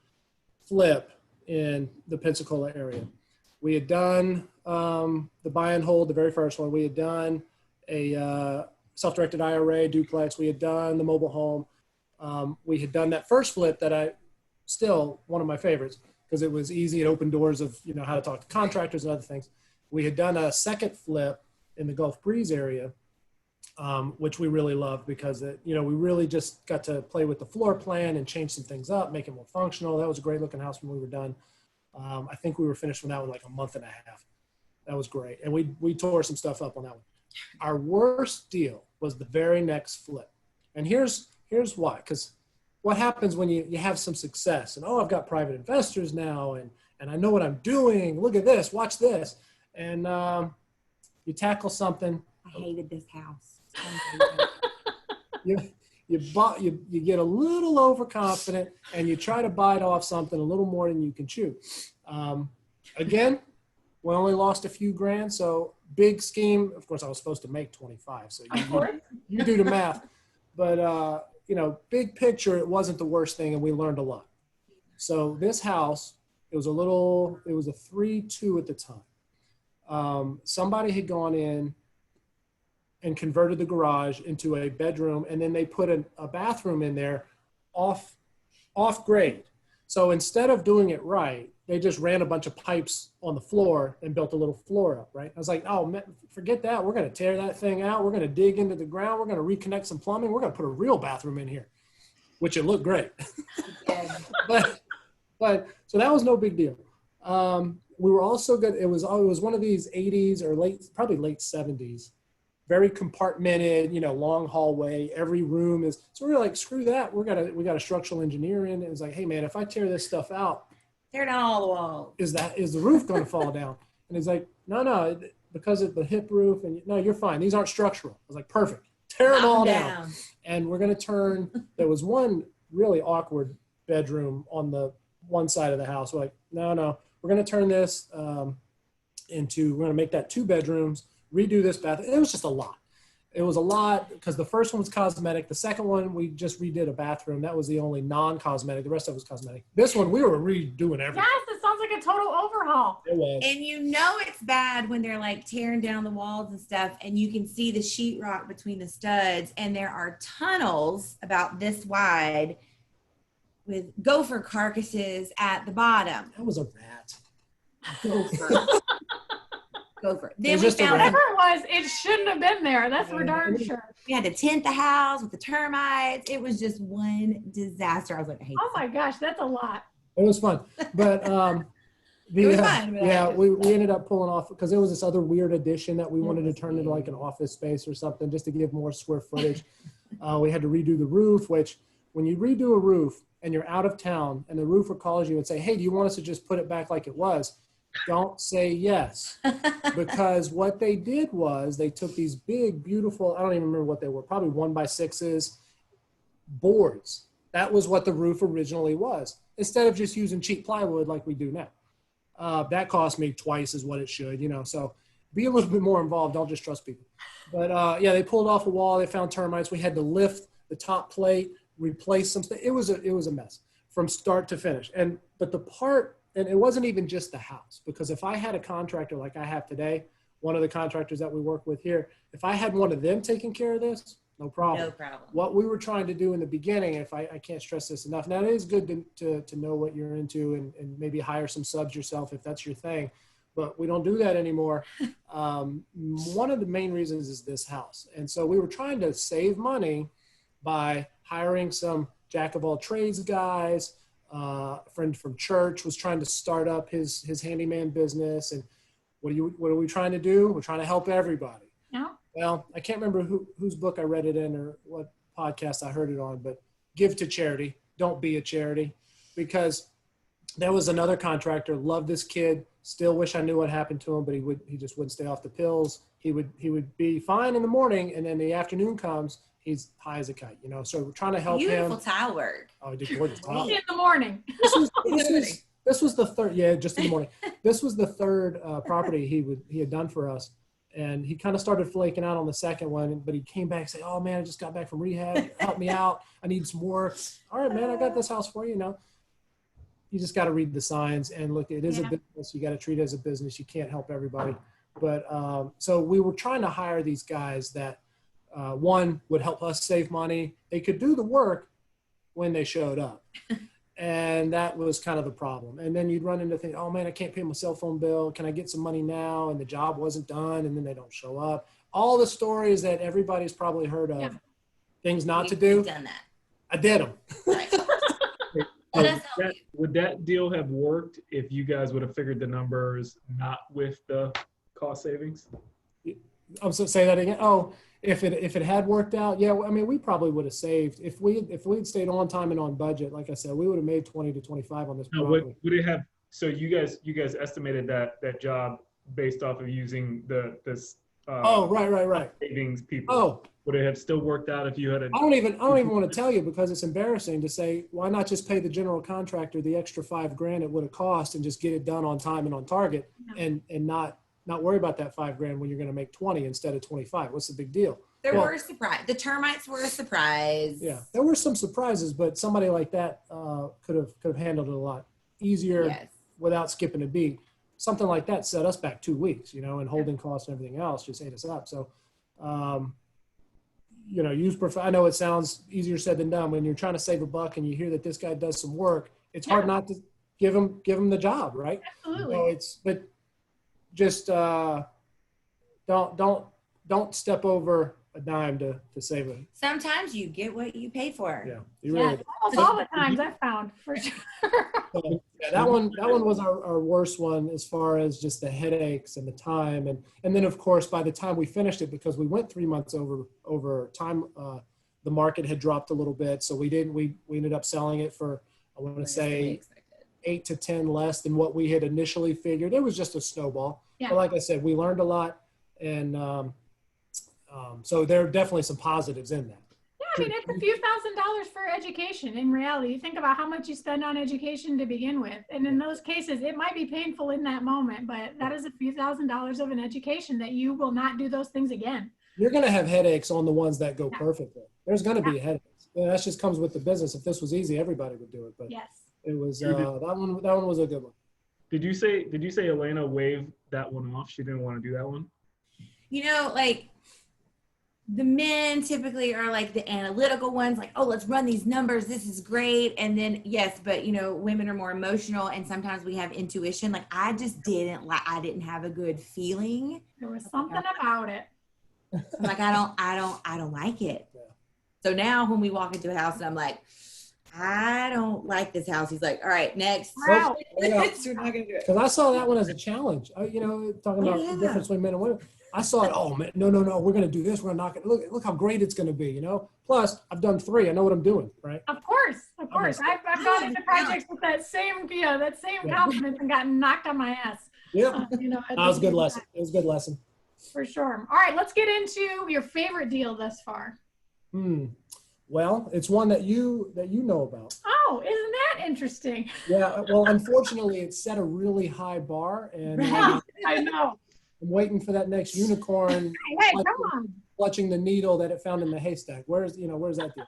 Speaker 4: flip in the Pensacola area. We had done the buy and hold, the very first one. We had done a self-directed IRA duplex. We had done the mobile home. We had done that first flip that still one of my favorites, because it was easy. It opened doors of, how to talk to contractors and other things. We had done a second flip in the Gulf Breeze area, which we really loved, because we really just got to play with the floor plan and change some things up, make it more functional. That was a great looking house when we were done. I think we were finished with that one like a month and a half. That was great. And we tore some stuff up on that one. Our worst deal was the very next flip. And here's why, because what happens when you have some success and, I've got private investors now, and I know what I'm doing. Look at this, watch this. And you tackle something.
Speaker 3: I hated this house.
Speaker 4: you get a little overconfident, and you try to bite off something a little more than you can chew. Again, we only lost a few grand, so big scheme. Of course, I was supposed to make 25, so you do the math. But big picture, it wasn't the worst thing, and we learned a lot. So this house, it was a 3-2 at the time. Somebody had gone in and converted the garage into a bedroom, and then they put a bathroom in there off grade. So instead of doing it right, they just ran a bunch of pipes on the floor and built a little floor up, right? I was like, oh, man, forget that. We're going to tear that thing out. We're going to dig into the ground. We're going to reconnect some plumbing. We're going to put a real bathroom in here, which it looked great. but so that was no big deal. We were also good. It was one of these 80s or probably late 70s, very compartmented, long hallway. Every room is, so we were like, screw that. We got a structural engineer in. It was like, hey man, if I tear this stuff out,
Speaker 3: tear down all the walls.
Speaker 4: Is the roof going to fall down? And he's like, no, because of the hip roof, and no, you're fine. These aren't structural. I was like, perfect. Tear them all down. And we're going to turn, there was one really awkward bedroom on the one side of the house. We're like, no, we're going to turn this we're going to make that 2 bedrooms, redo this bathroom. It was just a lot. It was a lot because the first one was cosmetic. The second one, we just redid a bathroom. That was the only non-cosmetic. The rest of it was cosmetic. This one, we were redoing everything.
Speaker 2: Yes, it sounds like like a total overhaul.
Speaker 4: It was.
Speaker 3: And you know it's bad when they're like tearing down the walls and stuff, and you can see the sheetrock between the studs, and there are tunnels about this wide with gopher carcasses at the bottom.
Speaker 4: That was a rat.
Speaker 3: Gopher. Gopher. Then
Speaker 4: was
Speaker 3: we
Speaker 4: just a
Speaker 3: found
Speaker 4: rat.
Speaker 2: Whatever it was, it shouldn't have been there. That's for darn sure.
Speaker 3: we had to tent the house with the termites. It was just one disaster. I was like, I hate
Speaker 2: Oh
Speaker 3: this.
Speaker 2: my gosh, that's a lot.
Speaker 4: It was fun, but
Speaker 3: It was fun, but
Speaker 4: yeah,
Speaker 3: I
Speaker 4: we ended up pulling off because there was this other weird addition that we wanted to turn into like an office space or something just to give more square footage. We had to redo the roof, which when you redo a roof and you're out of town and the roofer calls you and say, hey, do you want us to just put it back like it was? Don't say yes, because what they did was they took these big, beautiful, I don't even remember what they were, probably 1x6s boards. That was what the roof originally was, instead of just using cheap plywood like we do now. That cost me twice as what it should, you know, so be a little bit more involved. Don't just trust people. But yeah, they pulled off a wall. They found termites. We had to lift the top plate, replace some stuff. It was a mess from start to finish. But the part, and it wasn't even just the house, because if I had a contractor like I have today, one of the contractors that we work with here, if I had one of them taking care of this, no problem.
Speaker 3: No problem.
Speaker 4: What we were trying to do in the beginning, if I can't stress this enough, now it is good to know what you're into and maybe hire some subs yourself if that's your thing, but we don't do that anymore. One of the main reasons is this house. And so we were trying to save money by hiring some jack of all trades guys. A friend from church was trying to start up his handyman business. And what are we trying to do? We're trying to help everybody.
Speaker 2: No?
Speaker 4: Well, I can't remember whose book I read it in or what podcast I heard it on, but give to charity. Don't be a charity. Because there was another contractor, loved this kid, still wish I knew what happened to him, but he just wouldn't stay off the pills. He would be fine in the morning, and then the afternoon comes, he's high as a kite, you know. So we're trying to help
Speaker 3: Beautiful
Speaker 4: him.
Speaker 3: tile work.
Speaker 4: Oh, he did gorgeous tile.
Speaker 2: In the morning.
Speaker 4: This was the third, yeah, just in the morning. This was the third property he had done for us. And he kind of started flaking out on the second one, but he came back and said, oh man, I just got back from rehab. Help me out. I need some work. All right, man, I got this house for you. You know, you just got to read the signs and look, it is a business. You got to treat it as a business. You can't help everybody. But so we were trying to hire these guys that one would help us save money. They could do the work when they showed up. And that was kind of the problem. And then you'd run into things, oh man, I can't pay my cell phone bill. Can I get some money now? And the job wasn't done, and then they don't show up. All the stories that everybody's probably heard of, things not to do.
Speaker 3: We've done that.
Speaker 4: I did them.
Speaker 3: Right.
Speaker 1: Would that deal have worked if you guys would have figured the numbers not with the cost savings?
Speaker 4: I'm so say that again. Oh, if it had worked out, yeah. I mean, we probably would have saved if we'd stayed on time and on budget. Like I said, we would have made 20 to 25 on this property.
Speaker 1: Would it have? So you guys estimated that job based off of using this.
Speaker 4: Oh, right.
Speaker 1: Savings people.
Speaker 4: Oh,
Speaker 1: would it have still worked out if you had?
Speaker 4: I don't even want to tell you, because it's embarrassing to say. Why not just pay the general contractor the extra $5,000 it would have cost and just get it done on time and on target, and not worry about that $5,000 when you're going to make 20 instead of 25. What's the big deal?
Speaker 3: There were a surprise. The termites were a surprise.
Speaker 4: Yeah, there were some surprises, but somebody like that could have handled it a lot easier without skipping a beat. Something like that set us back 2 weeks, you know, and holding costs and everything else just ate us up. So, you know, I know it sounds easier said than done when you're trying to save a buck and you hear that this guy does some work. It's hard not to give him the job, right?
Speaker 2: Absolutely.
Speaker 4: But just don't step over a dime to save it.
Speaker 3: Sometimes you get what you pay for.
Speaker 4: Yeah, you really do.
Speaker 2: Almost all the times I've found, for sure.
Speaker 4: Yeah, that one was our worst one as far as just the headaches and the time, and then of course by the time we finished it, because we went 3 months over time, the market had dropped a little bit, so we ended up selling it for, I want to say, 8 to 10 less than what we had initially figured. It was just a snowball.
Speaker 2: Yeah.
Speaker 4: But like I said, we learned a lot, and so there are definitely some positives in that.
Speaker 2: Yeah, I mean, it's a few $1,000s for education. In reality, you think about how much you spend on education to begin with. And in those cases, it might be painful in that moment, but that is a few $1,000s of an education that you will not do those things again.
Speaker 4: You're going to have headaches on the ones that go perfectly. There's going to be headaches. Yeah, that just comes with the business. If this was easy, everybody would do it. But
Speaker 2: yes,
Speaker 4: it was that one was a good one.
Speaker 1: Did you say Alaina waved that one off? She didn't want to do that one?
Speaker 3: You know, like the men typically are like the analytical ones, like, oh, let's run these numbers. This is great. And then, yes, but you know, women are more emotional and sometimes we have intuition. Like I just didn't have a good feeling.
Speaker 2: There was something about it.
Speaker 3: I'm like, I don't like it.
Speaker 4: Yeah.
Speaker 3: So now when we walk into a house and I'm like, I don't like this house. He's like, all right, next.
Speaker 2: Wow.
Speaker 3: We're not gonna do it.
Speaker 4: Because I saw that one as a challenge. You know, talking about the difference between men and women. I saw it. Oh man, no, we're gonna do this. We're gonna knock it. Look how great it's gonna be. You know. Plus, I've done 3. I know what I'm doing, right?
Speaker 2: Of course. I've gone into projects with that same confidence and gotten knocked on my ass.
Speaker 4: Yeah.
Speaker 2: You know,
Speaker 4: That was a good lesson. It was a good lesson.
Speaker 2: For sure. All right, let's get into your favorite deal thus far.
Speaker 4: Well, it's one that you know about.
Speaker 2: Oh, isn't that interesting?
Speaker 4: Yeah. Well, unfortunately, it set a really high bar, and
Speaker 2: I know.
Speaker 4: I'm waiting for that next unicorn.
Speaker 2: Hey, come on.
Speaker 4: Clutching the needle that it found in the haystack. Where's that deal?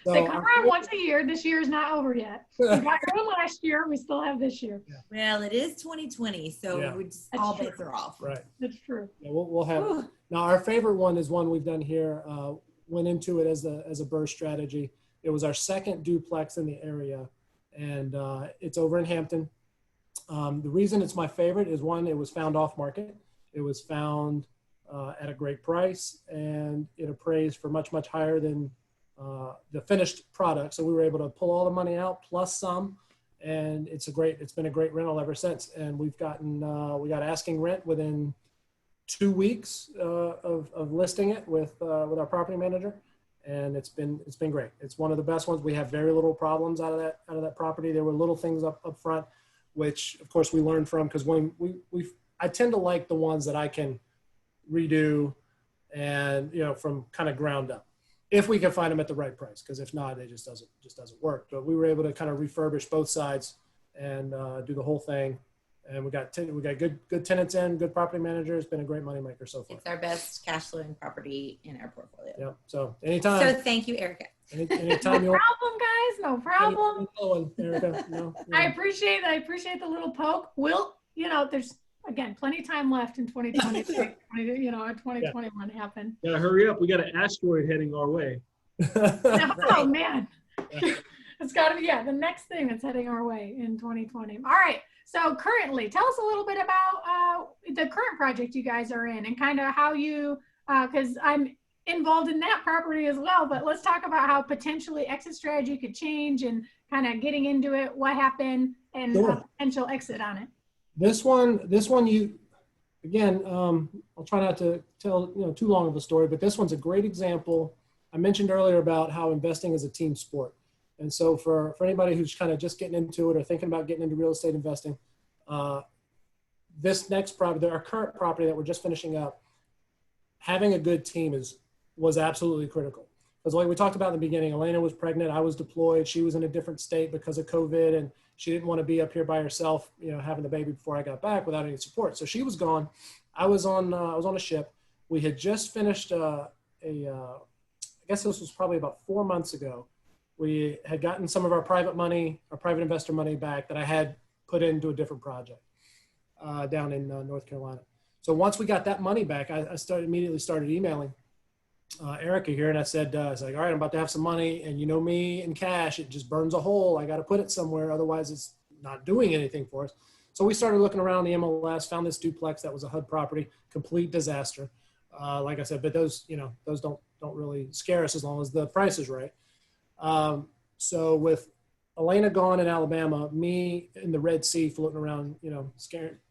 Speaker 4: So,
Speaker 2: They come around once a year. This year is not over yet. We got through last year. We still have this year.
Speaker 3: Well, it is 2020, so we just all bets are off.
Speaker 4: Right.
Speaker 2: That's true.
Speaker 4: Yeah, we'll have. Now, our favorite one is one we've done here. Went into it as a BRRRR strategy. It was our second duplex in the area, and it's over in Hampton. The reason it's my favorite is, one, it was found off market. It was found at a great price, and it appraised for much, much higher than the finished product. So we were able to pull all the money out plus some, and it's been a great rental ever since. And we got asking rent within 2 weeks of listing it with our property manager, and it's been great. It's one of the best ones. We have very little problems out of that property. There were little things up front, which of course we learned from, because when I tend to like the ones that I can redo, and from kind of ground up, if we can find them at the right price. Because if not, it just doesn't work. But we were able to kind of refurbish both sides and do the whole thing. And we got good tenants in, good property manager. It's been a great moneymaker so far.
Speaker 3: It's our best cash flowing property in our portfolio.
Speaker 4: Yeah. So anytime.
Speaker 3: So thank you, Erica.
Speaker 4: Anytime
Speaker 2: No problem, guys. No problem.
Speaker 4: Erica,
Speaker 2: I appreciate the little poke. There's again plenty of time left in 2020. 2021 happened.
Speaker 1: Gotta hurry up. We got an asteroid heading our way.
Speaker 2: Oh man. It's got to be, the next thing that's heading our way in 2020. All right. So currently, tell us a little bit about the current project you guys are in, and kind of how you, because I'm involved in that property as well, but let's talk about how potentially exit strategy could change, and kind of getting into it, what happened, and potential exit on it.
Speaker 4: This one, I'll try not to tell too long of a story, but this one's a great example. I mentioned earlier about how investing is a team sport. And so for anybody who's kind of just getting into it or thinking about getting into real estate investing, this next property, our current property that we're just finishing up, having a good team was absolutely critical. Because like we talked about in the beginning, Alaina was pregnant, I was deployed, she was in a different state because of COVID, and she didn't want to be up here by herself, having the baby before I got back without any support. So she was gone. I was on a ship. We had just finished I guess this was probably about 4 months ago. We had gotten some of our private investor money back that I had put into a different project down in North Carolina. So once we got that money back, I immediately started emailing Erica here, and I said, all right, I'm about to have some money, and me and cash, it just burns a hole. I got to put it somewhere, otherwise it's not doing anything for us. So we started looking around the MLS, found this duplex that was a HUD property, complete disaster. Like I said, but those don't really scare us as long as the price is right. So with Alaina gone in Alabama, me in the Red Sea floating around,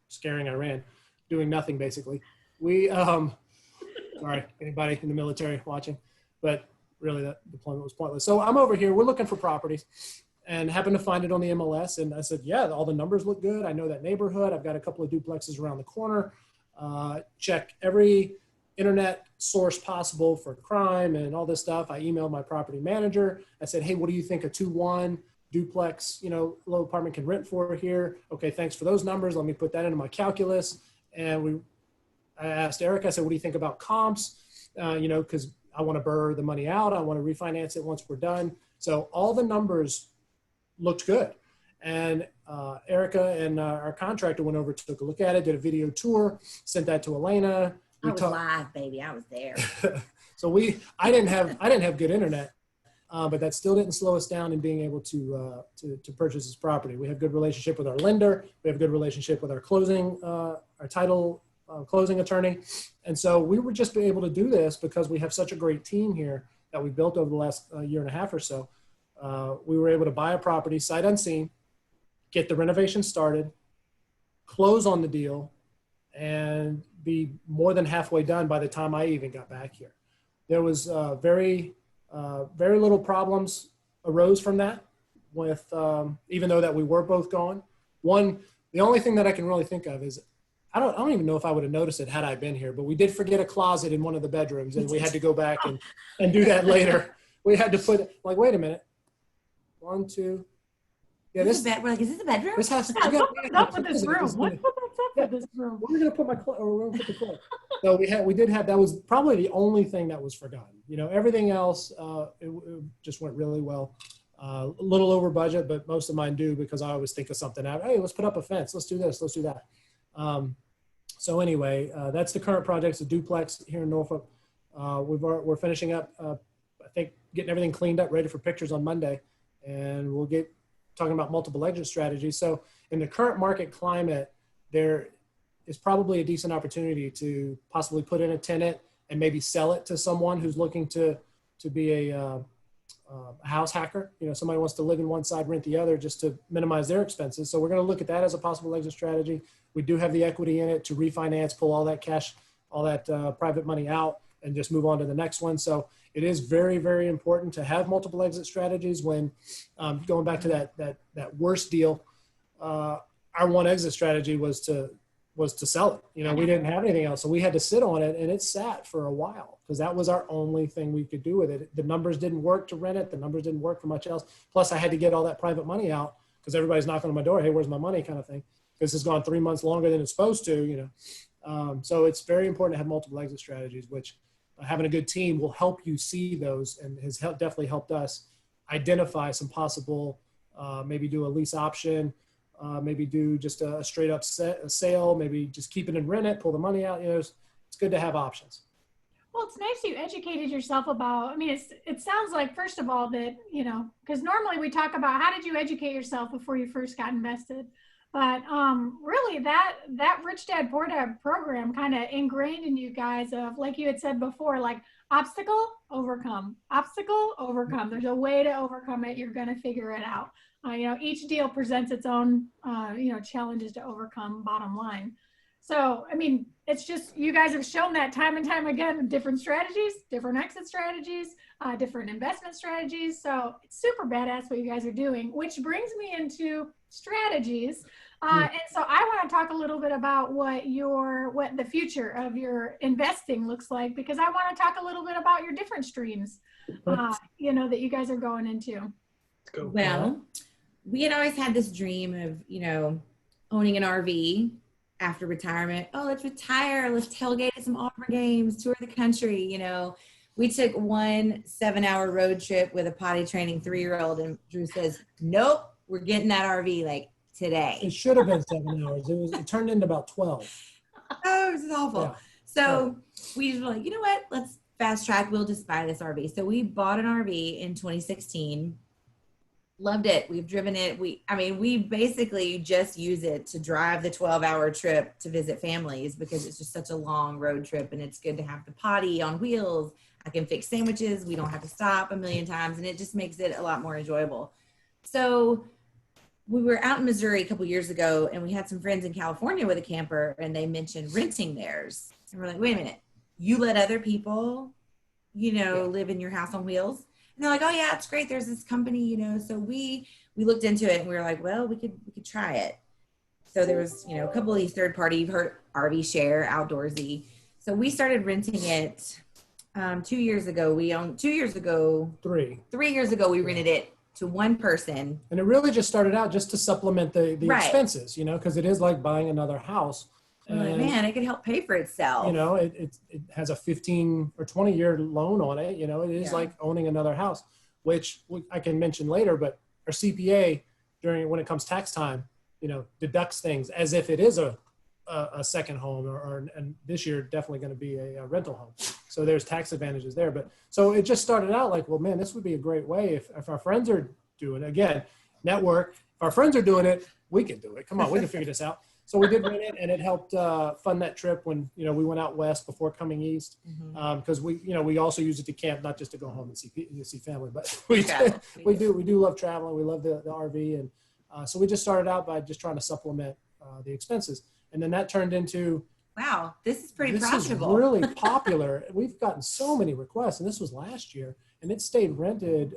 Speaker 4: scaring Iran, doing nothing basically. We, sorry, anybody in the military watching, but really that deployment was pointless. So I'm over here, we're looking for properties, and happened to find it on the MLS. And I said, yeah, all the numbers look good. I know that neighborhood. I've got a couple of duplexes around the corner. Check every internet source possible for crime and all this stuff. I emailed my property manager. I said, hey, what do you think a 2-1 duplex, low apartment can rent for here? Okay, thanks for those numbers. Let me put that into my calculus. And I asked Eric, I said, what do you think about comps? Because I want to BRRRR the money out. I want to refinance it once we're done. So all the numbers looked good. And Erica and our contractor went over, took a look at it, did a video tour, sent that to Alaina.
Speaker 3: I was live, baby. I was there.
Speaker 4: So I didn't have good internet, but that still didn't slow us down in being able to purchase this property. We have good relationship with our lender. We have a good relationship with our title closing attorney. And so we were just able to do this because we have such a great team here that we built over the last year and a half or so. We were able to buy a property sight unseen, get the renovation started, close on the deal, and be more than halfway done by the time I even got back here. There was very little problems arose from that with, even though that we were both gone. The only thing that I can really think of is, I don't even know if I would have noticed it had I been here, but we did forget a closet in one of the bedrooms, and we had to go back and do that later. We had to put, like, wait a minute. 1, 2. Yeah,
Speaker 3: we're like, is this a bedroom?
Speaker 4: This has to
Speaker 2: what's up with this room? What's up with this room?
Speaker 4: We're gonna put we're gonna put the clothes. So we did have, that was probably the only thing that was forgotten. You know, everything else it just went really well. A little over budget, but most of mine do, because I always think of something out. Hey, let's put up a fence. Let's do this. Let's do that. So anyway, that's the current project. It's a duplex here in Norfolk. We're finishing up. I think getting everything cleaned up, ready for pictures on Monday, and we'll get talking about multiple exit strategies. So in the current market climate, there is probably a decent opportunity to possibly put in a tenant and maybe sell it to someone who's looking to be a house hacker. You know, somebody wants to live in one side, rent the other, just to minimize their expenses. So we're going to look at that as a possible exit strategy. We do have the equity in it to refinance, pull all that cash, all that private money out, and just move on to the next one. So it is very, very important to have multiple exit strategies. When going back to that worst deal, our one exit strategy was to sell it. You know, we didn't have anything else, so we had to sit on it, and it sat for a while because that was our only thing we could do with it. The numbers didn't work to rent it. The numbers didn't work for much else. Plus, I had to get all that private money out because everybody's knocking on my door. Hey, where's my money? Kind of thing. This has gone 3 months longer than it's supposed to. You know, so it's very important to have multiple exit strategies, which having a good team will help you see those, and has definitely helped us identify some possible, maybe do a lease option, maybe do just a straight up sale, maybe just keep it and rent it, pull the money out. You know, it's good to have options.
Speaker 2: Well, it's nice you educated yourself about, I mean, it sounds like, first of all, that, you know, because normally we talk about how did you educate yourself before you first got invested. But really that Rich Dad Poor Dad program kind of ingrained in you guys of, like you had said before, like obstacle, overcome, obstacle, overcome. There's a way to overcome it. You're going to figure it out. You know, each deal presents its own, you know, challenges to overcome, bottom line. So, I mean, it's just, you guys have shown that time and time again with different strategies, different exit strategies, different investment strategies. So it's super badass what you guys are doing, which brings me into strategies. And so I want to talk a little bit about what the future of your investing looks like, because I want to talk a little bit about your different streams, you know, that you guys are going into.
Speaker 1: Let's go.
Speaker 3: Well, we had always had this dream of, you know, owning an RV after retirement. Oh, let's retire. Let's tailgate at some Auburn games, tour the country. You know, we took one 7-hour road trip with a potty training 3-year-old, and Drew says, nope, we're getting that RV like today.
Speaker 4: It should have been 7 hours. It turned into about 12.
Speaker 3: Oh, this is awful.
Speaker 4: Yeah.
Speaker 3: So we just were like, you know what? Let's fast track. We'll just buy this RV. So we bought an RV in 2016. Loved it. We've driven it. We basically just use it to drive the 12-hour trip to visit families, because it's just such a long road trip, and it's good to have the potty on wheels. I can fix sandwiches. We don't have to stop a million times, and it just makes it a lot more enjoyable. So we were out in Missouri a couple years ago, and we had some friends in California with a camper, and they mentioned renting theirs. And we're like, wait a minute, you let other people, you know, live in your house on wheels? And they're like, oh yeah, it's great. There's this company, you know. So we looked into it, and we were like, well, we could try it. So there was, you know, a couple of these third party, you've heard RV Share, Outdoorsy. So we started renting it 2 years ago. 3 years ago, we rented it to one person.
Speaker 4: And it really just started out just to supplement the
Speaker 3: Right.
Speaker 4: expenses, you know, because it is like buying another house.
Speaker 3: And like, man, it could help pay for itself.
Speaker 4: You know, it has a 15 or 20-year loan on it. You know, it is like owning another house, which I can mention later, but our CPA when it comes tax time, deducts things as if it is a second home, and this year definitely going to be a rental home. So there's tax advantages there. But so it just started out like, well, man, this would be a great way if our friends are doing it. Again, network. If our friends are doing it, we can do it. Come on, we can figure this out. So we did rent it, and it helped fund that trip when we went out west before coming east. Because we also use it to camp, not just to go home and see family, but we do love traveling. We love the RV, and so we just started out by just trying to supplement the expenses, and then that turned into,
Speaker 3: wow, this is pretty profitable.
Speaker 4: This is really popular. We've gotten so many requests, and this was last year, and it stayed rented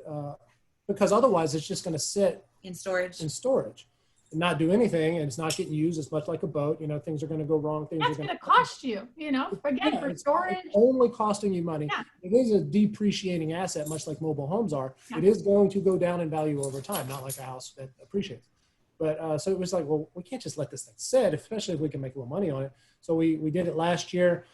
Speaker 4: because otherwise it's just going to sit
Speaker 3: in storage
Speaker 4: and not do anything, and it's not getting used as much like a boat. Things are going to go wrong.
Speaker 2: That's going to cost you, for storage.
Speaker 4: It's only costing you money.
Speaker 2: Yeah.
Speaker 4: It is a depreciating asset, much like mobile homes are. Yeah. It is going to go down in value over time, not like a house that appreciates. But so it was like, well, we can't just let this thing sit, especially if we can make a little money on it. So we did it last year.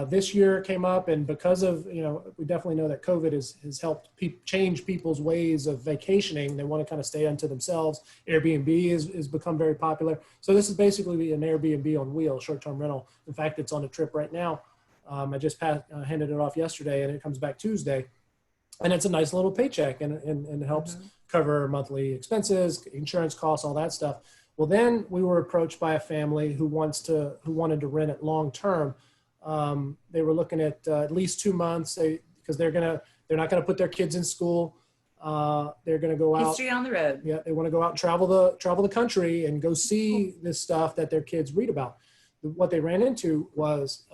Speaker 4: This year it came up, and because of, we definitely know that COVID has helped change people's ways of vacationing. They want to kind of stay unto themselves. Airbnb is become very popular. So this is basically an Airbnb on wheels, short-term rental. In fact, it's on a trip right now. I just handed it off yesterday, and it comes back Tuesday. And it's a nice little paycheck, and it helps cover monthly expenses, insurance costs, all that stuff. Well, then we were approached by a family who wanted to rent it long-term. They were looking at least 2 months because they're not going to put their kids in school. They're going to go out.
Speaker 3: History on the road.
Speaker 4: Yeah, they want to go out and travel the country and go see this stuff that their kids read about. What they ran into was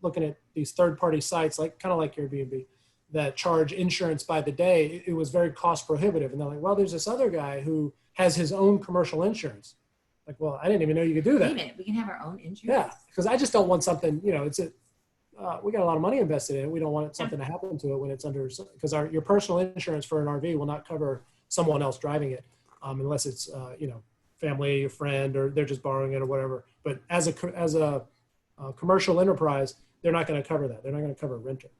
Speaker 4: looking at these third-party sites, kind of like Airbnb, that charge insurance by the day. It was very cost prohibitive, and they're like, well, there's this other guy who has his own commercial insurance. Like, well, I didn't even know you could do that.
Speaker 3: Wait a minute, we can have our own insurance?
Speaker 4: Yeah, because I just don't want something, we got a lot of money invested in it. We don't want something to happen to it when it's under, because your personal insurance for an RV will not cover someone else driving it unless it's, family, a friend, or they're just borrowing it or whatever. But as a commercial enterprise, they're not going to cover that. They're not going to cover a renter.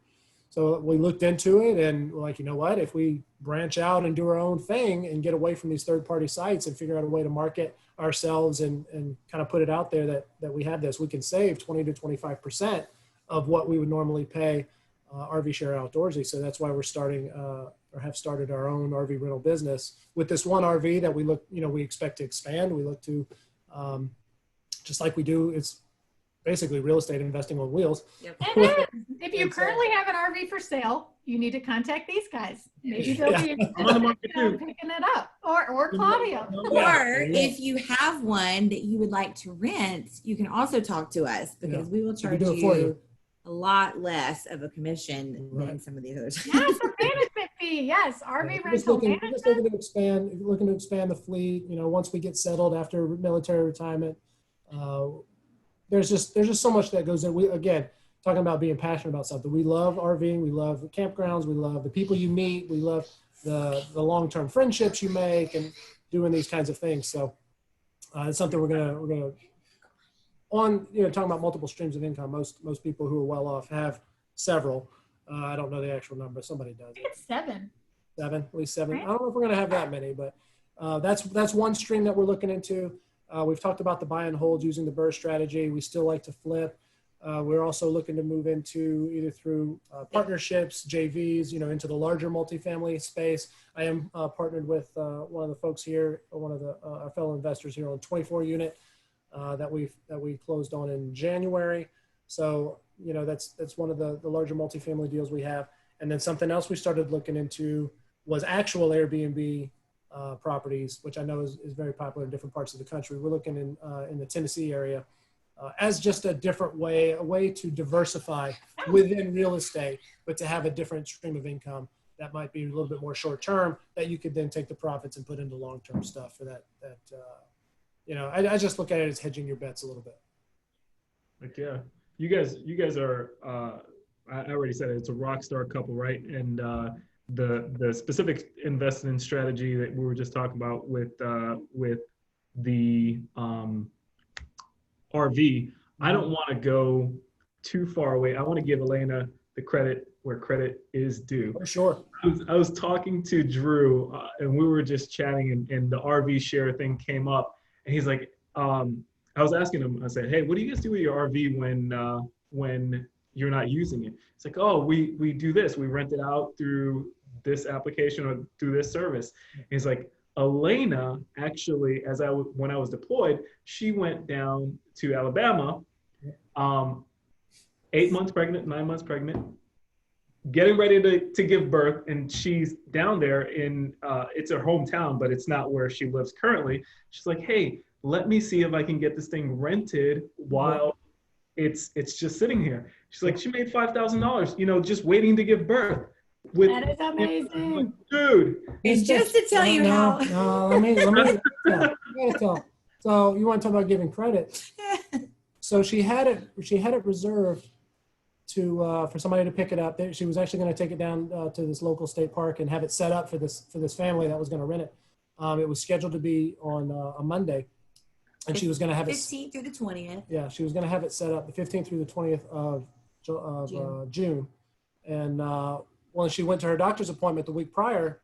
Speaker 4: So we looked into it, and we're like, you know what, if we branch out and do our own thing and get away from these third-party sites and figure out a way to market ourselves and kind of put it out there that we have this, we can save 20 to 25% of what we would normally pay RV Share Outdoorsy. So that's why we're starting or have started our own RV rental business with this one RV that we expect to expand. We look to, just like we do, it's basically real estate investing on wheels.
Speaker 2: Yep. And if you currently have an RV for sale, you need to contact these guys. Maybe they'll be picking it up, or Claudia.
Speaker 3: Or if you have one that you would like to rent, you can also talk to us, because we will charge you a lot less of a commission than some of these others.
Speaker 2: Yes, a management fee. Yes, RV rental management.
Speaker 4: We're just looking to expand the fleet. Once we get settled after military retirement. There's just so much that goes in. We, again, talking about being passionate about something. We love RVing. We love campgrounds. We love the people you meet. We love the long-term friendships you make and doing these kinds of things. So it's something we're gonna talking about multiple streams of income. Most people who are well off have several. I don't know the actual number. Somebody does.
Speaker 2: I think it's 7. 7,
Speaker 4: at least 7.
Speaker 2: Right.
Speaker 4: I don't know if we're gonna have that many, but that's one stream that we're looking into. We've talked about the buy and hold using the BRRRR strategy. We still like to flip. We're also looking to move into either through partnerships, JVs, into the larger multifamily space. I am partnered with one of the folks here, one of our fellow investors here on 24 unit that we closed on in January. So, that's one of the larger multifamily deals we have. And then something else we started looking into was actual Airbnb properties, which I know is very popular in different parts of the country. We're looking in the Tennessee area as just a different way, a way to diversify within real estate, but to have a different stream of income that might be a little bit more short term that you could then take the profits and put into long term stuff for that. I just look at it as hedging your bets a little bit.
Speaker 1: Like, yeah, you guys are. I already said it, it's a rock star couple, right? And the specific investment strategy that we were just talking about with the RV, I don't want to go too far away. I want to give Alaina the credit where credit is due.
Speaker 4: For sure.
Speaker 1: I was talking to Drew, and we were just chatting, and the RV share thing came up, and he's like, I was asking him, I said, hey, what do you guys do with your RV when you're not using it? It's like, oh, we do this. We rent it out through this application or through this service. And he's like, Alaina, actually, when I was deployed, she went down to Alabama, 8 months pregnant, 9 months pregnant, getting ready to give birth, and she's down there in it's her hometown, but it's not where she lives currently. She's like, hey, let me see if I can get this thing rented while it's just sitting here. She's like, she made $5,000, just waiting to give birth.
Speaker 2: That is amazing.
Speaker 1: Dude.
Speaker 3: And just to tell you how.
Speaker 4: No, let me tell. So you want to talk about giving credit? So she had it reserved for somebody to pick it up. She was actually going to take it down to this local state park and have it set up for this family that was going to rent it. It was scheduled to be on a Monday, and she was going to have
Speaker 3: 15th through the 20th.
Speaker 4: Yeah, she was going to have it set up the 15th through the 20th of June. And when she went to her doctor's appointment the week prior,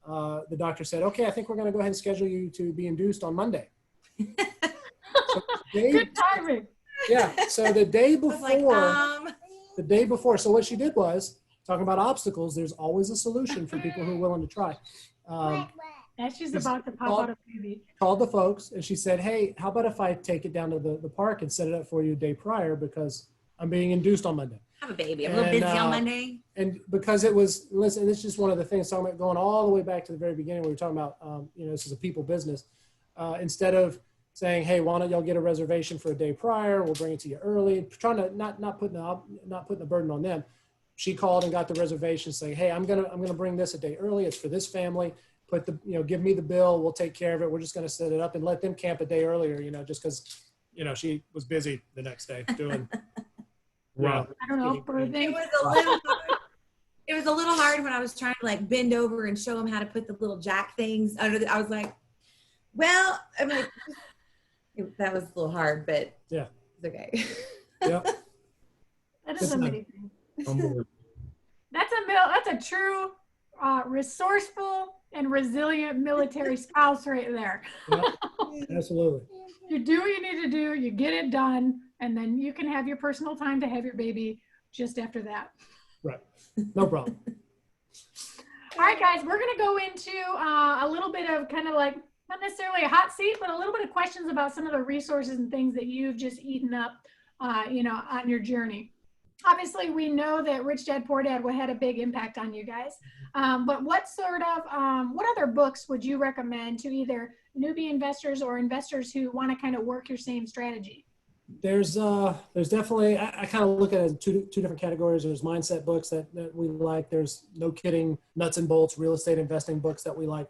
Speaker 4: the doctor said, okay, I think we're going to go ahead and schedule you to be induced on Monday. So
Speaker 2: Good timing.
Speaker 4: Yeah, so the day before,
Speaker 3: Like,
Speaker 4: so what she did was, talking about obstacles, there's always a solution for people who are willing to try.
Speaker 2: And she's about to pop out a baby.
Speaker 4: Called the folks, and she said, hey, how about if I take it down to the park and set it up for you a day prior, because I'm being induced on Monday.
Speaker 3: have a baby. I'm a little busy on Monday.
Speaker 4: And because it was, listen, this is just one of the things, talking about going all the way back to the very beginning, we were talking about, this is a people business. Instead of saying, hey, why don't y'all get a reservation for a day prior? We'll bring it to you early. Trying to not putting the burden on them. She called and got the reservation, saying, hey, I'm gonna bring this a day early. It's for this family. Give me the bill. We'll take care of it. We're just gonna set it up and let them camp a day earlier. Just because, she was busy the next day doing.
Speaker 1: Wow.
Speaker 2: I don't know, birthing.
Speaker 3: It was a little hard when I was trying to bend over and show them how to put the little jack things under. I was like, well, I'm like. That was a little hard, but
Speaker 4: yeah,
Speaker 3: it's okay.
Speaker 4: Yeah,
Speaker 2: That is amazing.
Speaker 1: Unbelievable.
Speaker 2: That's a true resourceful and resilient military spouse right there.
Speaker 4: Yeah, absolutely.
Speaker 2: You do what you need to do, you get it done, and then you can have your personal time to have your baby just after that.
Speaker 4: Right. No problem.
Speaker 2: All right, guys, we're going to go into a little bit of kind of like, not necessarily a hot seat, but a little bit of questions about some of the resources and things that you've just eaten up, on your journey. Obviously, we know that Rich Dad Poor Dad had a big impact on you guys. But what other books would you recommend to either newbie investors or investors who want to kind of work your same strategy?
Speaker 4: There's definitely, I kind of look at it as two different categories. There's mindset books that we like. There's no kidding, nuts and bolts, real estate investing books that we like.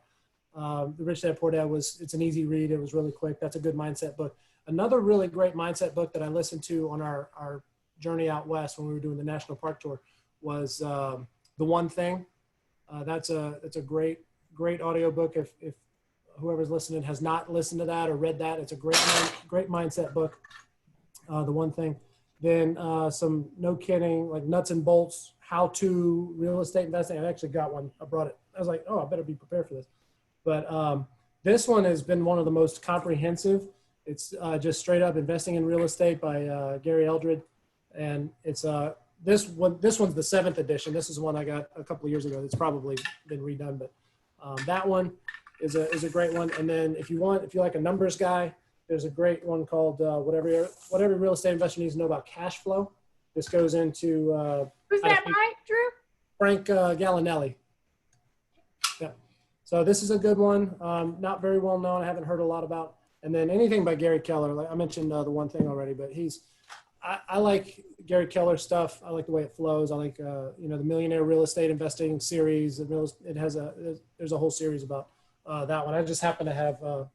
Speaker 4: The Rich Dad Poor Dad it's an easy read. It was really quick. That's a good mindset book. Another really great mindset book that I listened to on our journey out west when we were doing the national park tour was The One Thing. That's a great audiobook. If whoever's listening has not listened to that or read that, it's a great mindset book. The One Thing. Then some no kidding, like nuts and bolts, how to real estate investing. I actually got one. I brought it. I was like, oh, I better be prepared for this. But this one has been one of the most comprehensive. It's just straight up investing in real estate by Gary Eldred. And it's this one's the 7th edition. This is one I got a couple of years ago. It's probably been redone, but that one is a great one. And then if you like a numbers guy, there's a great one called what every real estate investor needs to know about cash flow. This goes into
Speaker 2: who's that by, Drew?
Speaker 4: Frank Gallinelli. Yeah. So this is a good one. Not very well known. I haven't heard a lot about. And then anything by Gary Keller. Like I mentioned The One Thing already, but I like Gary Keller stuff. I like the way it flows. I like the Millionaire Real Estate Investing series. There's a whole series about that one. I just happen to have.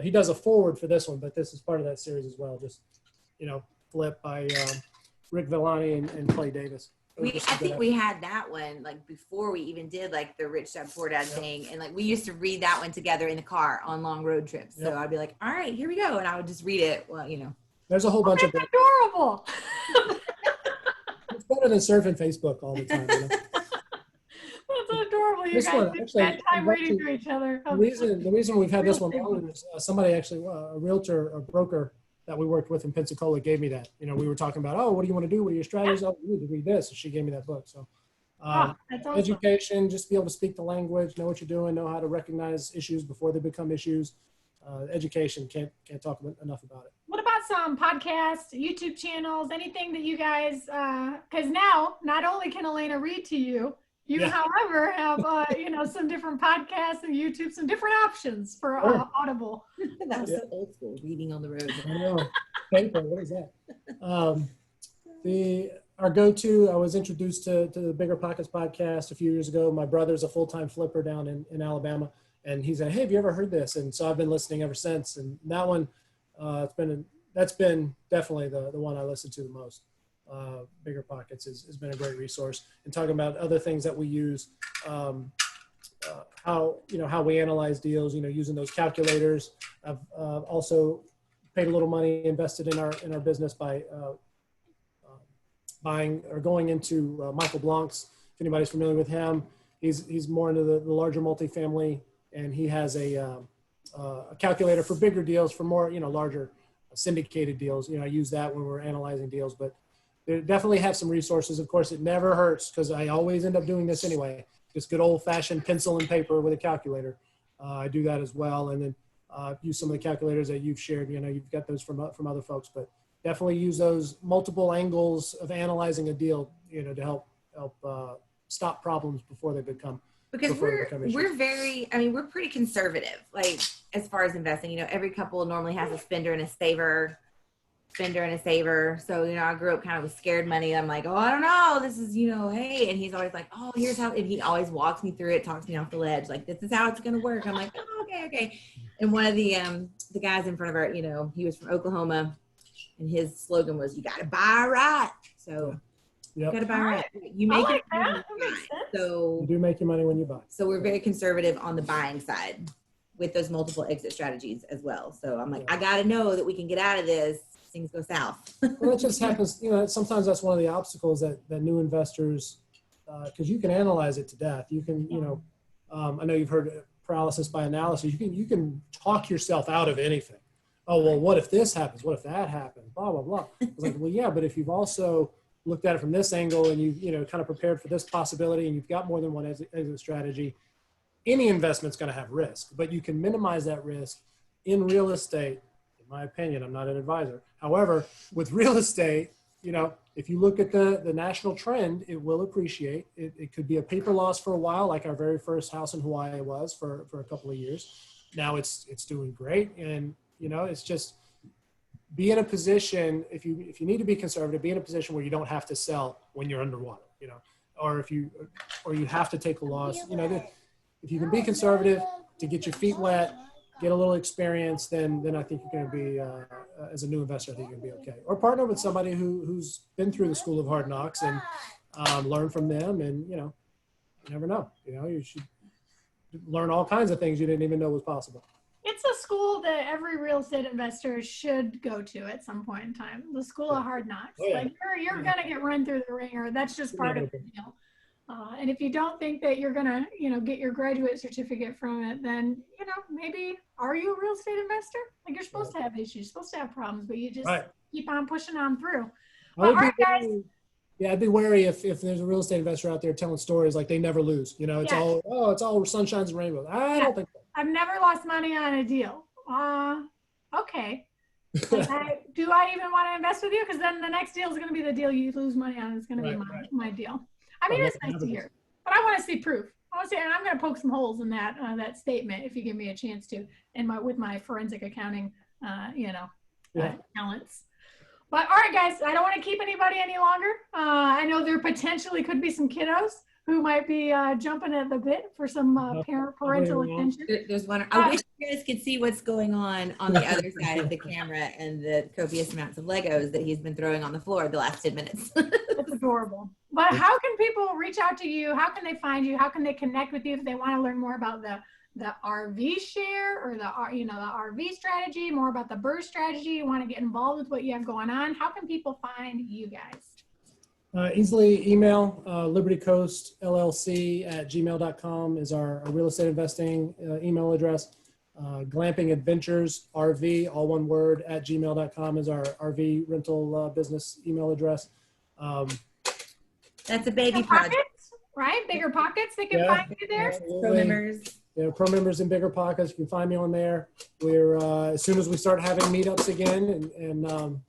Speaker 4: He does a forward for this one, but this is part of that series as well. Just Flip by Rick Villani and Clay Davis.
Speaker 3: I think we had that one before we even did the Rich Dad Poor Dad thing, and we used to read that one together in the car on long road trips. So I'd be like, all right, here we go, and I would just read it. Well,
Speaker 4: there's a whole bunch of
Speaker 2: adorable.
Speaker 4: better than surfing Facebook all the time. You know?
Speaker 2: That's adorable. You
Speaker 4: This
Speaker 2: guys
Speaker 4: one,
Speaker 2: did
Speaker 4: actually,
Speaker 2: spend time
Speaker 4: I've
Speaker 2: reading
Speaker 4: actually-
Speaker 2: to each other.
Speaker 4: The reason we've had this one
Speaker 2: Real
Speaker 4: longer is somebody actually, a realtor, a broker that we worked with in Pensacola gave me that. You know, we were talking about, oh, what do you want to do? What are your strategies? Oh, you need to read this. And she gave me that book. So
Speaker 2: That's awesome.
Speaker 4: education, just be able to speak the language, know what you're doing, know how to recognize issues before they become issues. Education, can't talk enough about it.
Speaker 2: What about some podcasts, YouTube channels, anything that you guys, because now not only can Alaina read to you, you, however, have, some different podcasts and YouTube, some different options for Audible.
Speaker 3: That was so old school, reading on the road.
Speaker 4: I know. Paper, what is that? Our go-to, I was introduced to the Bigger Pockets podcast a few years ago. My brother's a full-time flipper down in Alabama. And he said, hey, have you ever heard this? And so I've been listening ever since. And that one, that's been definitely the one I listen to the most. Bigger Pockets has been a great resource. And talking about other things that we use, how we analyze deals, using those calculators. I've also paid a little money, invested in our business by buying or going into Michael Blanc's. If anybody's familiar with him, he's more into the larger multifamily. And he has a calculator for bigger deals, for more, larger syndicated deals. I use that when we're analyzing deals, but they definitely have some resources. Of course, it never hurts because I always end up doing this anyway. Just good old fashioned pencil and paper with a calculator. I do that as well. And then use some of the calculators that you've shared. You've got those from other folks, but definitely use those multiple angles of analyzing a deal, to help stop problems before they become.
Speaker 3: Because we're pretty conservative, like as far as investing. Every couple normally has a spender and a saver. So, I grew up kind of with scared money. I'm like, oh, I don't know. This is, hey. And he's always like, oh, here's how, and he always walks me through it, talks me off the ledge. Like, this is how it's going to work. I'm like, oh, okay. And one of the guys in front of her, he was from Oklahoma, and his slogan was, you got to buy right. So you got to buy right. You make it.
Speaker 2: That makes sense.
Speaker 3: So
Speaker 4: you do make your money when you buy.
Speaker 3: So we're very conservative on the buying side with those multiple exit strategies as well. So I'm like, I got to know that we can get out of this. Things go south.
Speaker 4: Well, that just happens. Sometimes that's one of the obstacles that new investors, because you can analyze it to death. You can, I know you've heard paralysis by analysis. You can talk yourself out of anything. Oh, well, what if this happens? What if that happens? Blah, blah, blah. It's like, well, yeah, but if you've also looked at it from this angle and you kind of prepared for this possibility and you've got more than one exit strategy, any investment's going to have risk, but you can minimize that risk in real estate. In my opinion, I'm not an advisor. However, with real estate, if you look at the national trend, it will appreciate. It could be a paper loss for a while, like our very first house in Hawaii was for a couple of years. Now it's doing great. And, it's just be in a position, if you need to be conservative, be in a position where you don't have to sell when you're underwater, or or you have to take a loss. If you can be conservative to get your feet wet, get a little experience, then I think you're going to be, as a new investor, I think you're going to be okay. Or partner with somebody who's been through the school of hard knocks and learn from them. And, you never know. You should learn all kinds of things you didn't even know was possible.
Speaker 2: It's a school that every real estate investor should go to at some point in time. The school of hard knocks.
Speaker 4: Oh, yeah.
Speaker 2: Like you're going to get run through the ringer. That's just part of the deal. And if you don't think that you're going to, get your graduate certificate from it, then, maybe are you a real estate investor? Like you're supposed to have issues, you're supposed to have problems, but you just keep on pushing on through. Well, all right, guys.
Speaker 4: Yeah, I'd be wary if there's a real estate investor out there telling stories like they never lose. It's all sunshines and rainbows. I don't think so.
Speaker 2: I've never lost money on a deal. Okay. Do I even want to invest with you? Because then the next deal is going to be the deal you lose money on. It's going to be my deal. I mean, it's nice to hear, but I want to see proof. And I'm going to poke some holes in that statement if you give me a chance to, with my forensic accounting, talents. But all right, guys, I don't want to keep anybody any longer. I know there potentially could be some kiddos who might be jumping at the bit for some parental attention.
Speaker 3: There's one. I wish you guys could see what's going on the other side of the camera and the copious amounts of Legos that he's been throwing on the floor the last 10 minutes.
Speaker 2: It's adorable. But how can people reach out to you? How can they find you? How can they connect with you if they want to learn more about the RV share or the RV strategy, more about the BRRRR strategy? You want to get involved with what you have going on? How can people find you guys?
Speaker 4: Easily email Liberty Coast LLC at gmail.com is our real estate investing email address. Glamping Adventures RV, all one word, at gmail.com is our RV rental business email address.
Speaker 3: That's a baby
Speaker 2: Bigger
Speaker 3: project.
Speaker 2: pockets, right? Bigger pockets. They can find you there.
Speaker 3: Pro members.
Speaker 4: Yeah, pro members in Bigger Pockets. You can find me on there. We're as soon as we start having meetups again, and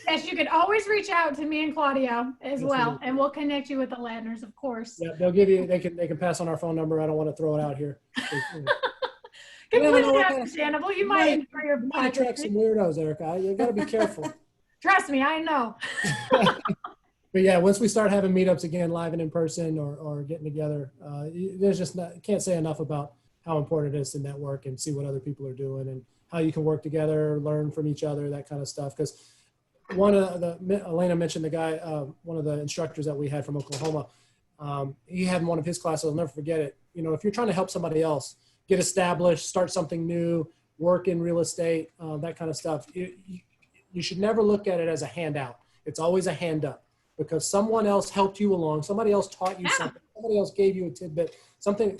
Speaker 2: Yes, you can always reach out to me and Claudio as well,
Speaker 4: Absolutely.
Speaker 2: and we'll connect you with the Ladners, of course.
Speaker 4: yeah, they'll give you. They can pass on our phone number. I don't want to throw it out here.
Speaker 2: Completely understandable. You might enjoy your
Speaker 4: You might attract some weirdos, Erica. You got to be careful.
Speaker 2: Trust me, I know.
Speaker 4: But yeah, once we start having meetups again, live and in person, or getting together, there's just can't say enough about how important it is to network and see what other people are doing and how you can work together, learn from each other, that kind of stuff. Because one of the Alaina mentioned the guy, one of the instructors that we had from Oklahoma. He had in one of his classes. I'll never forget it. You know, if you're trying to help somebody else get established, start something new, work in real estate, that kind of stuff, you should never look at it as a handout. It's always a hand up, because someone else helped you along, somebody else taught you something, somebody else gave you a tidbit, something.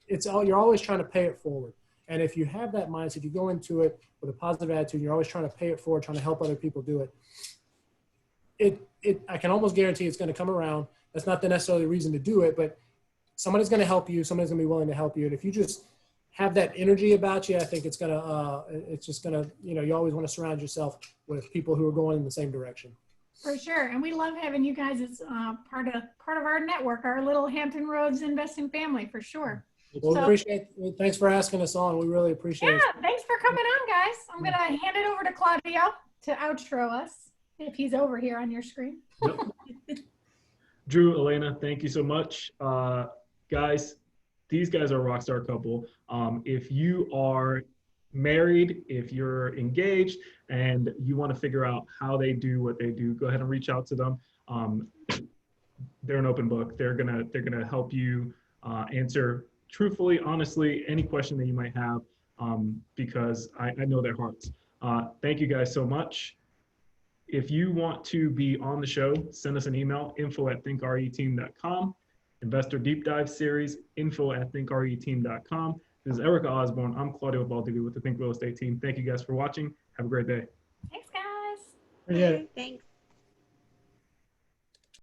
Speaker 4: You're always trying to pay it forward. And if you have that mindset, if you go into it with a positive attitude, you're always trying to pay it forward, trying to help other people do it. I can almost guarantee it's going to come around. That's not the necessarily reason to do it, but somebody's going to help you. Somebody's going to be willing to help you. And if you just have that energy about you, I think it's just going to, you always want to surround yourself with people who are going in the same direction.
Speaker 2: For sure. And we love having you guys as part of our network, our little Hampton Roads investing family, for sure.
Speaker 4: Well, thanks for asking us on. We really appreciate it.
Speaker 2: Yeah, thanks for coming on, guys. I'm going to hand it over to Claudio to outro us, if he's over here on your screen.
Speaker 1: Yep. Drew, Alaina, thank you so much. Guys, these guys are a rock star couple. If you are married, if you're engaged, and you want to figure out how they do what they do, go ahead and reach out to them. They're an open book. They're gonna help you answer truthfully, honestly, any question that you might have, because I know their hearts. Thank you guys so much. If you want to be on the show, send us an email, info@thinkrteam.com. Investor Deep Dive Series, info@thinkrteam.com. This is Erica Osborne. I'm Claudio Valdivia with the Think Real Estate Team. Thank you guys for watching. Have a great day.
Speaker 2: Thanks, guys.
Speaker 4: Appreciate it.
Speaker 3: Thanks.